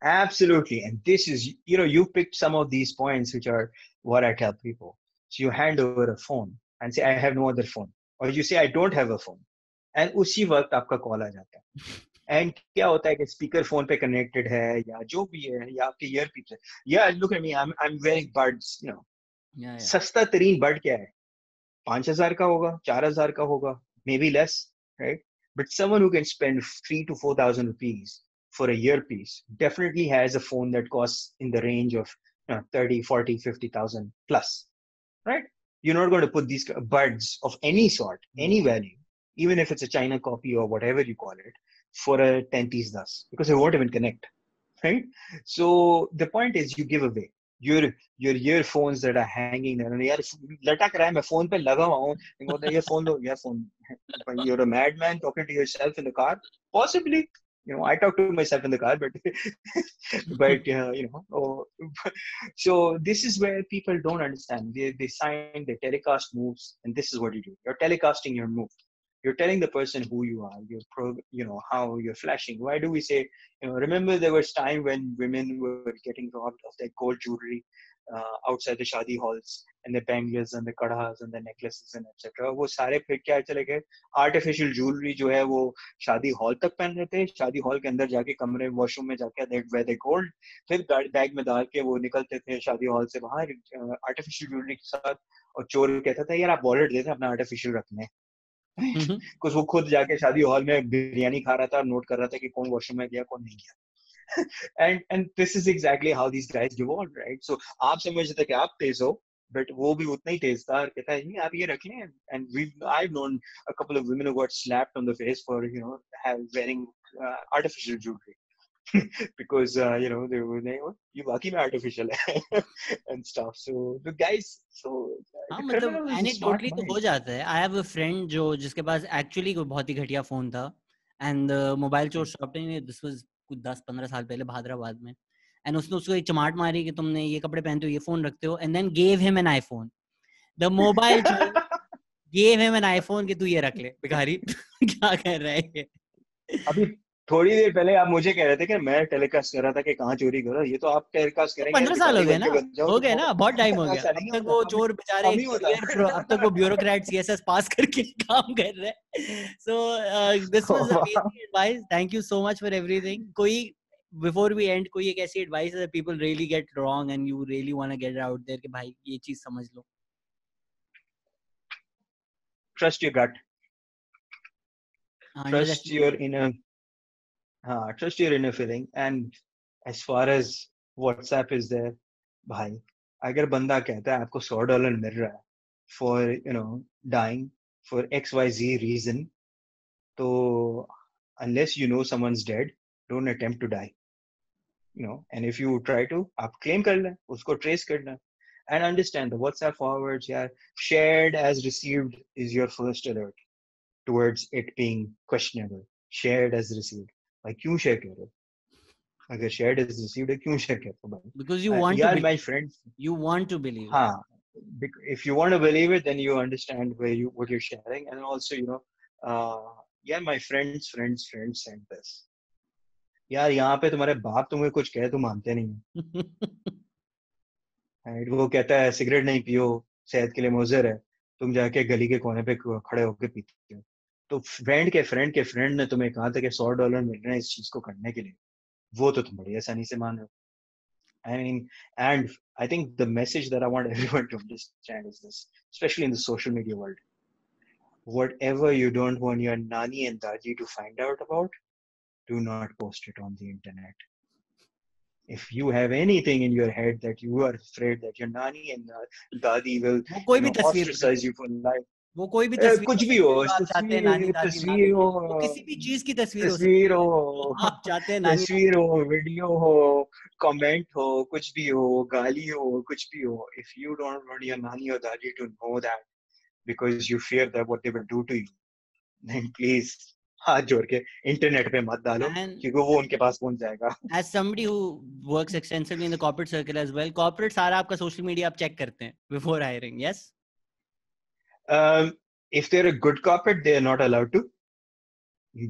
absolutely. And this is, you picked some of these points which are what I tell people. So you hand over a phone and say, I have no other phone. Or you say, I don't have a phone. And उसी वक्त आपका call आ जाता है. And क्या होता है कि speaker phone पे कनेक्टेड है या जो भी है या आपके ईयरपीस है. Yeah, look at me, I'm wearing buds, सस्ता तरीन बड क्या है? 5,000 का होगा, 4,000 का होगा, maybe less, right? But someone who can spend 3,000 to 4,000 rupees for a earpiece definitely has a phone that costs in the range of 30, 40, 50,000 plus, right? You're not going to put these buds of any sort, any value, even if it's a China copy or whatever you call it, for a 3310 because it won't even connect, right? So the point is you give away your earphones that are hanging there. And yaar, latak raha hai, main phone pe laga hua hu. Ye phone do, earphone. You're a madman talking to yourself in the car. Possibly. I talk to myself in the car, but so this is where people don't understand. They sign, they telecast moves, and this is what you do. You're telecasting your move. You're telling the person who you are, how you're flashing. Why do we say, remember there was time when women were getting robbed of their gold jewelry outside the shadi halls and the bangles and the kadhas and the necklaces and etc. वो सारे फिर क्या चले गए? Artificial jewelry जो है वो शादी हॉल तक पहन रहे थे. शादी हॉल के अंदर जाके कमरे वॉशरूम में जाके they wear the gold. फिर बैग में डाल के वो निकलते थे शादी हॉल से बाहर artificial jewelry के साथ. और चोर कहता था यार आप वॉलेट देते अपना artificial रखने. कुछ वो खुद जाके शादी हॉल में बिरयानी खा रहा था और नोट कर रहा था कि कौन वॉशरूम में गया कौन नहीं गया. and this is exactly how these guys evolved, right? So आप समझते थे कि आप तेज हो, but वो भी उतना ही तेज था. कहता है नहीं आप ये रख लें. And I've known a couple of women who got slapped on the face for wearing artificial jewelry. Because they were ये वाकई में artificial है and stuff. So the guys, हाँ मतलब anecdotally तो हो जाता है. I have a friend जिसके पास actually कोई बहुत ही घटिया फोन था, and मोबाइल चोर शॉप ने this was कुछ 10-15 साल पहले हैदराबाद में, and उसने उसको एक चमाट मारी कि तुमने ये कपड़े पहनते हो ये फोन रखते हो, and then gave him an iPhone. The mobile चोर gave him an iPhone कि तू ये रख ले भिखारी. क्या कर रहा है ये? अभी थोड़ी देर पहले आप मुझे कह रहे थे कि मैं टेलीकास्ट कर रहा था कि कहाँ चोरी करो, ये तो आप टेलीकास्ट तो करेंगे 15 साल हो बेचारे गए बन ना, के बन जाओ हो तो गए ना, बहुत टाइम हो गया। ऐसा अब नहीं तक होता, वो कम चोर बेचारे नहीं होता। करियर, अब तक वो ब्यूरोक्रेट सीएसएस पास करके काम कर रहे हैं। So this was wow. Amazing advice, thank you so much for everything. कोई बिफोर वी एंड कोई एक ऐसी एडवाइस है people really get wrong and you really want to get out there कि भाई ये चीज समझ लो? Trust your gut, underestimate trust your inner trust your inner feeling. And as far as WhatsApp is there, भाई अगर बंदा कहता है आपको $100 मिल रहा है for dying for XYZ reason, तो unless you know someone's dead, don't attempt to die. And if you try to, आप claim कर लें, उसको trace करना, and understand the WhatsApp forwards, yeah, shared as received is your first alert towards it being questionable. Shared as received, like क्यों share कर रहे हो? अगर shared as received है क्यों share कर रहे हो भाई? because you want to यार my believe, friends, you want to believe it. हाँ, if you want to believe it, then you understand what you're sharing, and also yeah, my friends sent this. यार यहाँ पे तुम्हारे बाप तुम्हें कुछ कहे तो मानते नहीं है, वो कहता है सिगरेट नहीं पियो, सेहत के लिए मुज़र है, तुम जाके गली के कोने पे खड़े होके पीते हो। तो फ्रेंड ने तुम्हें कहा था कि $100 मिल रहे हैं इस चीज को करने के लिए, वो तो तुम बड़ी आसानी से मान रहे हो। I mean, and I think the message that I want everyone to understand is this, especially in the social media world. Whatever you don't want your nani and daji to find out about, do not post it on the internet. If you have anything in your head that you are afraid that your nani and dadi will, वो कोई भी तस्वीर हो ostracize सकती you है, for life. वो कोई भी तस्वीर हो कुछ भी सकती हो, है जो आप चाहते हैं नानी दादी ना तस्वीर देखें, हो, वो किसी भी चीज की तस्वीर हो सकती तस्वीर है जो हो, आप चाहते हैं नानी दादी तस्वीर हो, वीडियो हो, कमेंट हो, कुछ भी हो, गाली हो, कुछ भी हो, if you don't want your nani or dadi to know that because you fear that what they will do to you, then please हाथ जोड़ के इंटरनेट पे मत डालो, देखें। एंड क्योंकि वो उनके पास पहुंच जाएगा। as somebody who works extensively in the corporate circle as well, corporate सारा आपका social media आप check करते हैं before hiring, yes? If they're a good corporate, they are not allowed to.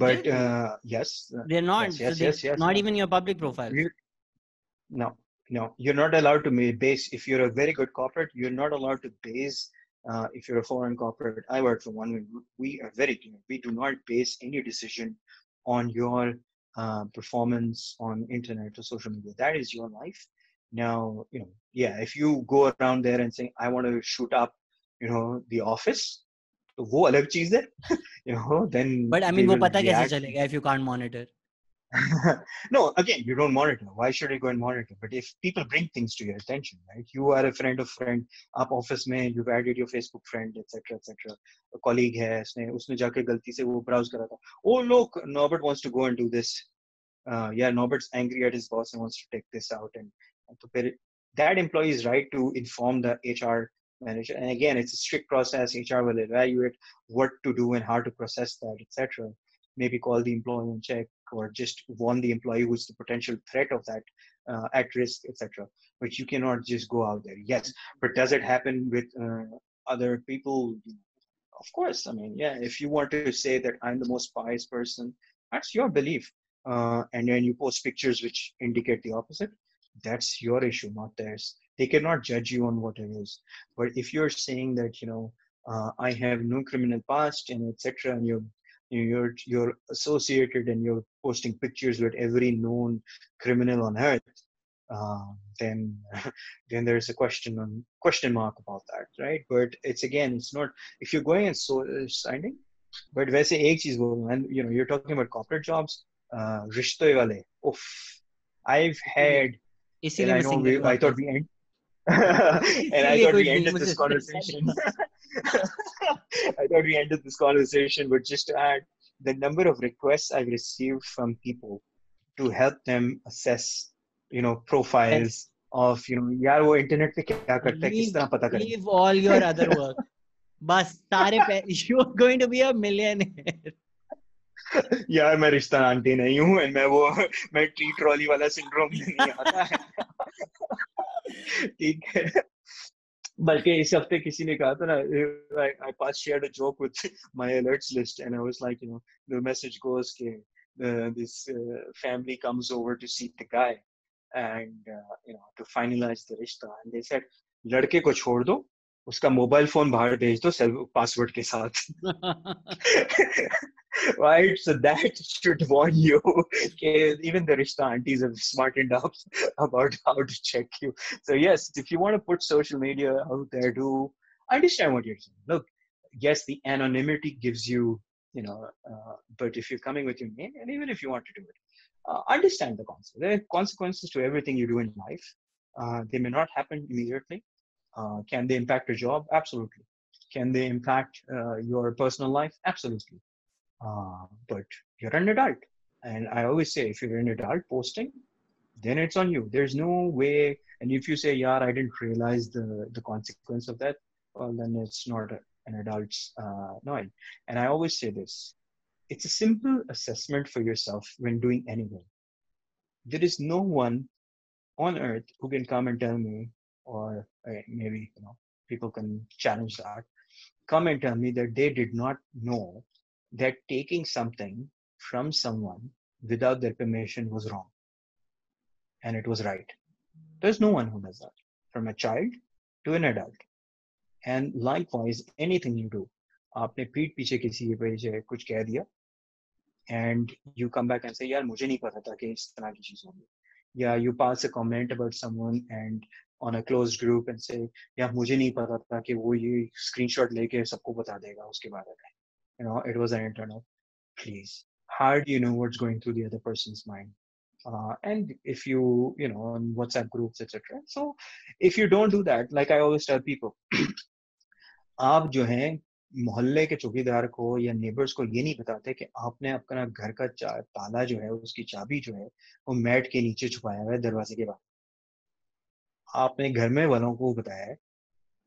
But Really? yes, They're not, so they're yes. not even your public profiles. No, no, you're not allowed to base. If you're a very good corporate, you're not allowed to base. If you're a foreign corporate, I work for one. We are very clear. We do not base any decision on your performance on internet or social media. That is your life. Now, yeah, if you go around there and say, I want to shoot up, the office, तो वो अलग चीज है, then But I they mean वो will पता कैसे react. चलेगा if you can't monitor? No, again, you don't monitor. Why should I go and monitor? But if people bring things to your attention, right? You are a friend of friend. आप office में you've added your Facebook friend, etc., etc. A colleague है, उसने जाके गलती से वो browse करा था. Oh look, Norbert wants to go and do this. Yeah, Norbert's angry at his boss and wants to take this out, and तो फिर that employee is right to inform the HR manager. And again, it's a strict process. HR will evaluate what to do and how to process that, etc. Maybe call the employee and check, or just warn the employee who's the potential threat of that at risk, etc. But you cannot just go out there. Yes, but does it happen with other people? Of course. I mean, yeah, if you want to say that I'm the most pious person, that's your belief. And then you post pictures which indicate the opposite, that's your issue, not theirs. They cannot judge you on what it is. But if you're saying that, I have no criminal past and etc., and you're associated and you're posting pictures with every known criminal on earth, then then there's a question mark about that, right? But it's not, if you're going and signing. But वैसे एक चीज बोलूँ, and you're talking about corporate jobs, रिश्ते वाले, oof, I've had, and इसीलिए I मैं know single हूँ I thought आपके, we end and I इसीलिए thought कोई we नहीं ended मुझसे this stress conversation. आता। I thought we ended this conversation, but just to add, the number of requests I've received from people to help them assess, Yes. profiles of, यार वो internet पे क्या करता है, किस Leave तरह पता करें. leave all your other work. बस सारे you are going to be a millionaire. यार मैं रिश्ता आंटी नहीं हूँ, and मैं टी ट्रॉली वाला सिंड्रोम में नहीं आता है. ठीक है. बल्कि इस हफ्ते किसी ने कहा था ना, I shared a joke with my alerts list, and I was like, the message goes कि this family comes over to see the guy and to finalize the rishta, and they said लड़के को छोड़ दो, उसका mobile phone बाहर भेज दो self password के साथ. Right, so that should warn you. Okay, even the rishta aunties have smartened up about how to check you. So yes, if you want to put social media out there, do understand what you're saying. Look, yes, the anonymity gives you, but if you're coming with your name, and even if you want to do it, understand the consequences. There are consequences to everything you do in life. They may not happen immediately. Can they impact your job? Absolutely. Can they impact your personal life? Absolutely. But you're an adult. And I always say, if you're an adult posting, then it's on you. There's no way. And if you say, yeah, I didn't realize the consequence of that, well, then it's not an adult's knowing. And I always say this, it's a simple assessment for yourself when doing anything. There is no one on earth who can come and tell me, or maybe, people can challenge that, come and tell me that they did not know that taking something from someone without their permission was wrong and it was right. There's no one who does that, from a child to an adult. And likewise, anything you do, आपने पीठ पीछे किसी पे कुछ कह दिया, and you come back and say, यार मुझे नहीं पता था कि इस तरह की चीज होगी. Yeah, you pass a comment about someone and on a closed group and say, यार मुझे नहीं पता था कि वो ये screenshot लेके सबको बता देगा उसके बारे में. It was an internal. Please, how do you know what's going through the other person's mind? And if you, on WhatsApp groups, etc. So if you don't do that, like I always tell people, आप जो हैं मोहल्ले के चौकीदार को या neighbours को ये नहीं बताते कि आपने अपना घर का ताला जो है, उसकी चाबी जो है, वो मैट के नीचे छुपाया हुआ है दरवाजे के बाहर. आपने घर में वालों को बताया है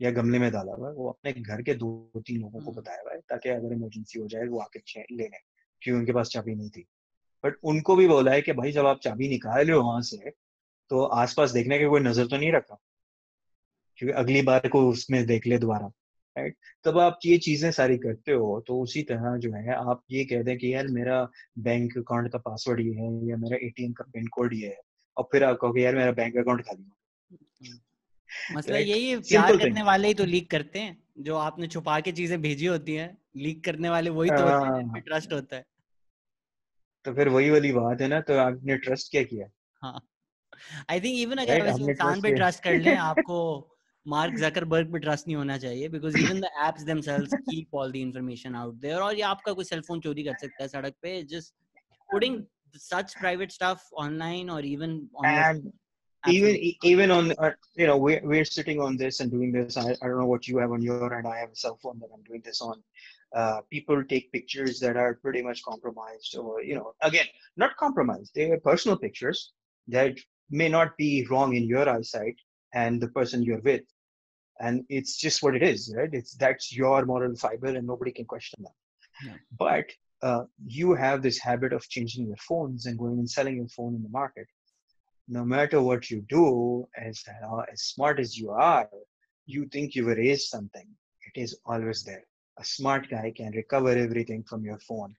या गमले में डाला हुआ है, वो अपने घर के 2-3 लोगों को बताया हुआ है ताकि अगर इमरजेंसी हो जाए वो आके ले लें, क्योंकि उनके पास चाबी नहीं थी. बट उनको भी बोला है कि भाई जब आप चाबी निकाल रहे हो वहां से, तो आसपास देखने की कोई नजर तो नहीं रखा, क्योंकि अगली बार को उसमें देख ले दोबारा. राइट, तब आप ये चीजें सारी करते हो. तो उसी तरह जो है, आप ये कह दें कि यार मेरा बैंक अकाउंट का पासवर्ड ये है या मेरा एटीएम का पिन कोड ये है, और फिर आप कहोगे यार मेरा बैंक अकाउंट खाली हो. मसला राइट, यही है, प्यार सिंपल करने थिंग. वाले ही तो लीक करते हैं. जो आपने छुपा के चीजें भेजी होती हैं, लीक करने वाले वही तो होते हैं जिन पे ट्रस्ट होता है. तो फिर वही वाली बात है ना, तो आपने ट्रस्ट क्या किया? हाँ, आई थिंक इवन अगर राइट, आप इस आपने इंसान ट्रस्ट पे किया. ट्रस्ट कर लें, आपको मार्क जकरबर्ग पे ट्रस्ट नहीं होना चाहिए, because even the apps themselves keep all the information out there. और ये आपका कोई सेलफोन चोरी कर सकता है सड़क पे, just putting such private stuff online or even on your And phone. Absolutely. even on we're sitting on this and doing this. I don't know what you have on your end. I have a cell phone that I'm doing this on. People take pictures that are pretty much compromised, or again, not compromised, they are personal pictures that may not be wrong in your eyesight and the person you're with, and it's just what it is, right? That's your moral fiber and nobody can question that. Yeah. But you have this habit of changing your phones and going and selling your phone in the market. No matter what you do, as smart as you are, you think you've erased something. It is always there. A smart guy can recover everything from your phone,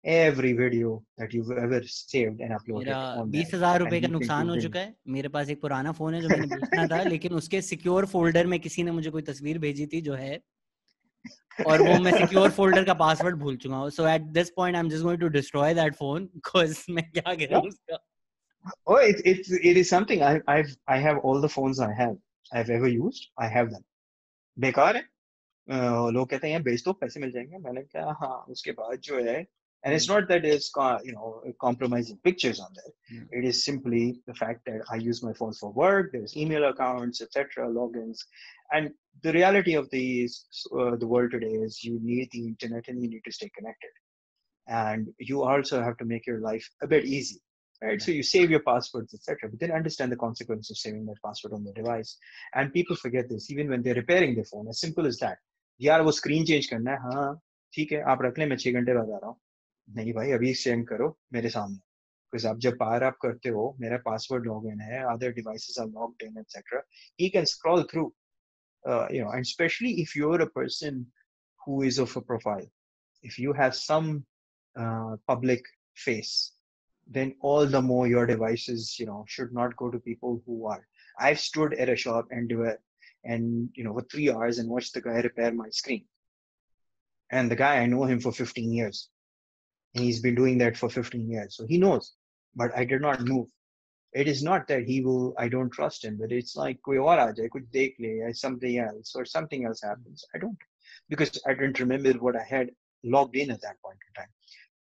every video that you've ever saved and मेरा uploaded on there, 20,000 and रुपए का he can नुकसान हो prove it. चुका है. मेरे पास एक पुराना फोन है जो मैंने बेचना था, लेकिन उसके सिक्योर फोल्डर में किसी ने मुझे कोई तस्वीर भेजी थी जो है, और वो मैं सिक्योर फोल्डर का पासवर्ड भूल चुका हूँ. So at this point I am just going to destroy that phone, because मैं क्या करूँ Yeah. उसका. Oh, it is something. I have all the phones I've ever used. I have them. बेकार है. लोग कहते हैं बेच दो पैसे मिल जाएंगे. मैंने कहा हाँ. उसके बाद जो है, and it's not that it's compromising pictures on there. Yeah. It is simply the fact that I use my phone for work. There's email accounts, etc., logins, and the reality of the world today is you need the internet and you need to stay connected, and you also have to make your life a bit easy. Right? So you save your passwords, etc., but then understand the consequence of saving that password on the device. And people forget this even when they're repairing their phone. As simple as that. यार वो screen change करना है, हाँ ठीक है आप रख लें, मैं 6 घंटे बाद आ रहा हूँ. नहीं भाई, अभी चेंज करो मेरे सामने, बिकॉज आप जब पावर अप करते हो, मेरा पासवर्ड लॉग इन है, other devices are logged in, etc. He can scroll through, and especially if you're a person who is of a profile, if you have some public face, then all the more your devices, should not go to people who are. I've stood at a shop and for 3 hours and watched the guy repair my screen. And the guy, I know him for 15 years. And he's been doing that for 15 years. So he knows. But I did not move. It is not that I don't trust him, but it's like, koi aur aa jaye, kuch dekh le, or something else, or something else happens. I don't. Because I didn't remember what I had logged in at that point in time.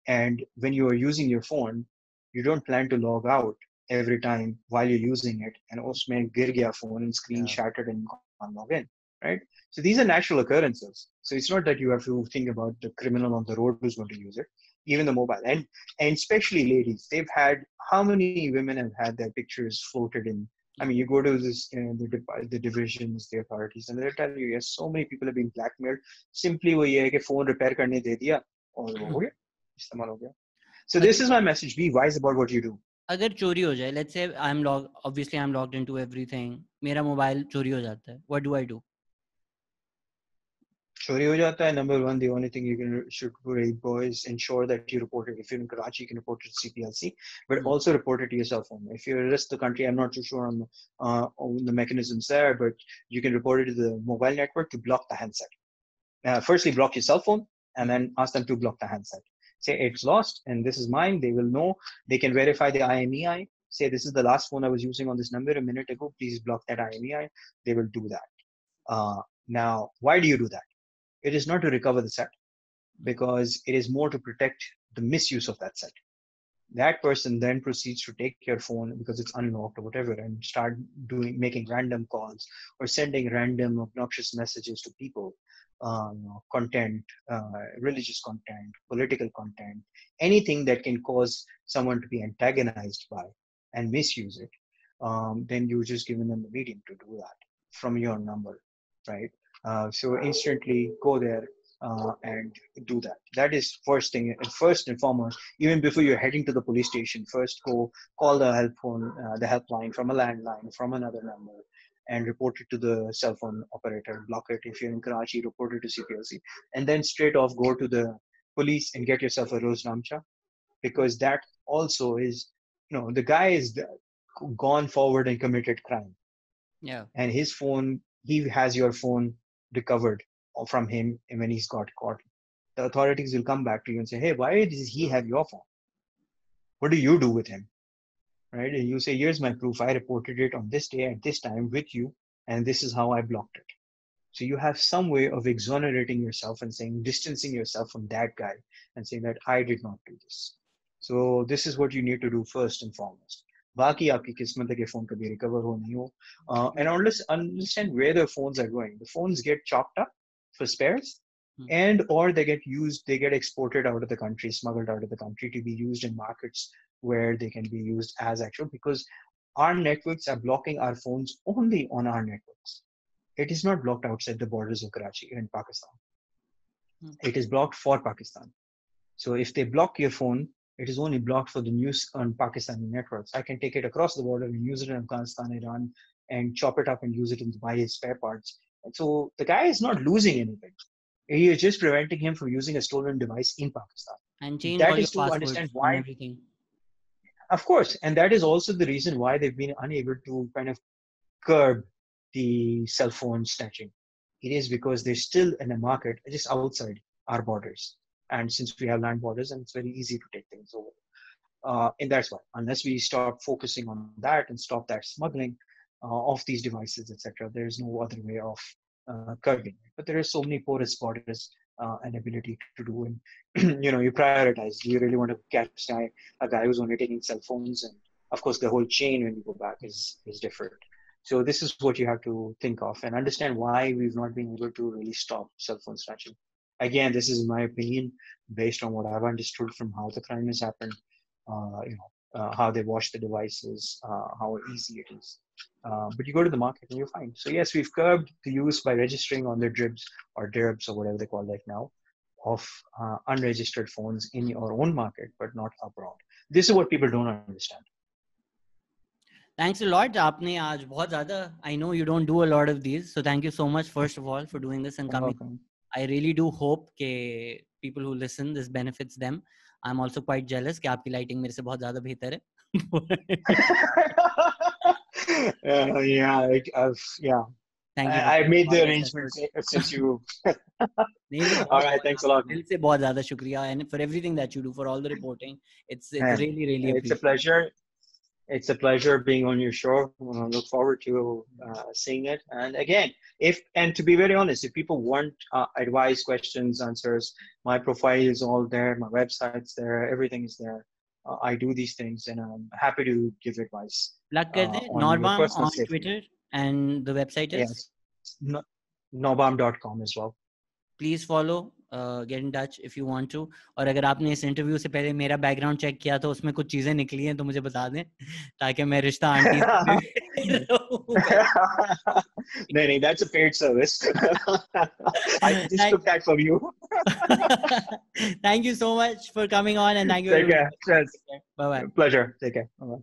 And when you are using your phone, you don't plan to log out every time while you're using it. And usme gir gaya phone and screen shattered and you can't log in, right? So these are natural occurrences. So it's not that you have to think about the criminal on the road who's going to use it, even the mobile. And especially ladies, they've had, how many women have had their pictures floated in? I mean, you go to the divisions, the authorities, and they'll tell you, yes, so many people have been blackmailed. Simply वो ये है कि phone repair करने दे दिया और वो हो गया, इस्तेमाल हो गया. So this is my message. Be wise about what you do. अगर चोरी हो जाए, let's say I'm logged into everything, मेरा मोबाइल चोरी हो जाता है, what do I do? चोरी हो जाता है. Number one, the only thing should do is ensure that you report it. If you're in Karachi, you can report it to CPLC, but also report it to your cell phone. If you're in the rest of the country, I'm not too sure on the mechanisms there, but you can report it to the mobile network to block the handset. Firstly, block your cell phone, and then ask them to block the handset. Say it's lost, and this is mine. They will know. They can verify the IMEI. Say this is the last phone I was using on this number a minute ago. Please block that IMEI. They will do that. Now, why do you do that? It is not to recover the set, because it is more to protect the misuse of that set. That person then proceeds to take your phone because it's unlocked or whatever and start making random calls or sending random obnoxious messages to people, content, religious content, political content, anything that can cause someone to be antagonized by and misuse it. Then you're just giving them the medium to do that from your number, right? So instantly go there and do that. That is first and foremost. Even before you're heading to the police station, first go call the helpline from a landline, from another number, and report it to the cell phone operator. Block it. If you're in Karachi, report it to CPLC, and then straight off go to the police and get yourself a Roznamcha, because that also is, the guy is gone forward and committed crime. Yeah. And his phone, he has your phone recovered from him, and when he's got caught, the authorities will come back to you and say, hey, why does he have your phone? What do you do with him? Right? And you say, here's my proof. I reported it on this day at this time with you, and this is how I blocked it. So you have some way of exonerating yourself and distancing yourself from that guy and saying that I did not do this. So this is what you need to do first and foremost. बाकी आपकी किस्मत है कि phone कभी recover हो नहीं हो. And understand where the phones are going. The phones get chopped up for spares, and or they get exported out of the country, smuggled out of the country to be used in markets where they can be used as actual, because our networks are blocking our phones only on our networks. It is not blocked outside the borders of Karachi in Pakistan. It is blocked for Pakistan. So if they block your phone, it is only blocked for the news on Pakistani networks. I can take it across the border and use it in Afghanistan, Iran, and chop it up and use it in buy spare parts. And so the guy is not losing anything. He is just preventing him from using a stolen device in Pakistan. And change that all is your to understand passwords why. and everything. Of course, and that is also the reason why they've been unable to kind of curb the cell phone snatching. It is because they're still in a market just outside our borders. And since we have land borders, and it's very easy to take things over. And that's why, unless we start focusing on that and stop that smuggling of these devices, etc., there is no other way of curbing it. But there are so many porous borders and ability to do. And you prioritize. Do you really want to catch a guy who's only taking cell phones? And of course, the whole chain when you go back is different. So this is what you have to think of and understand why we've not been able to really stop cell phone snatching. Again, this is my opinion based on what I've understood from how the crime has happened, how they wash the devices, how easy it is. But you go to the market and you find. So yes, we've curbed the use by registering on their dribs or dirbs or whatever they call that now of unregistered phones in your own market, but not abroad. This is what people don't understand. Thanks a lot. आपने आज बहुत ज़्यादा. I know you don't do a lot of these, so thank you so much first of all for doing this and coming. I really do hope कि people who listen, this benefits them. I'm also quite jealous कि आपकी lighting मेरे से बहुत ज़्यादा बेहतर है. Yeah. Thank you for I putting made all the this arrangements effort. since you. नहीं नहीं All बहुत right, बहुत thanks a आपका lot, man. दिल से बहुत ज़्यादा शुक्रिया and for everything that you do, for all the reporting. It's Man, really it's a appreciated. pleasure. It's a pleasure being on your show. I look forward to seeing it. And again, to be very honest, if people want advice, questions, answers, my profile is all there. My website's there. Everything is there. I do these things, and I'm happy to give advice Plug कर दें, on your Norbam personal on safety. Twitter and the website is? Yes, nobam.com as well. Please follow, get in touch if you want to. और अगर आपने इस interview से पहले मेरा background check किया तो उसमें कुछ चीजें निकली हैं तो मुझे बता दें ताकि मैं रिश्ता aunty No, that's a paid service. I just took that from you. Thank you so much for coming on, and thank you. Take care. Bye bye. Pleasure. Take care. Bye-bye.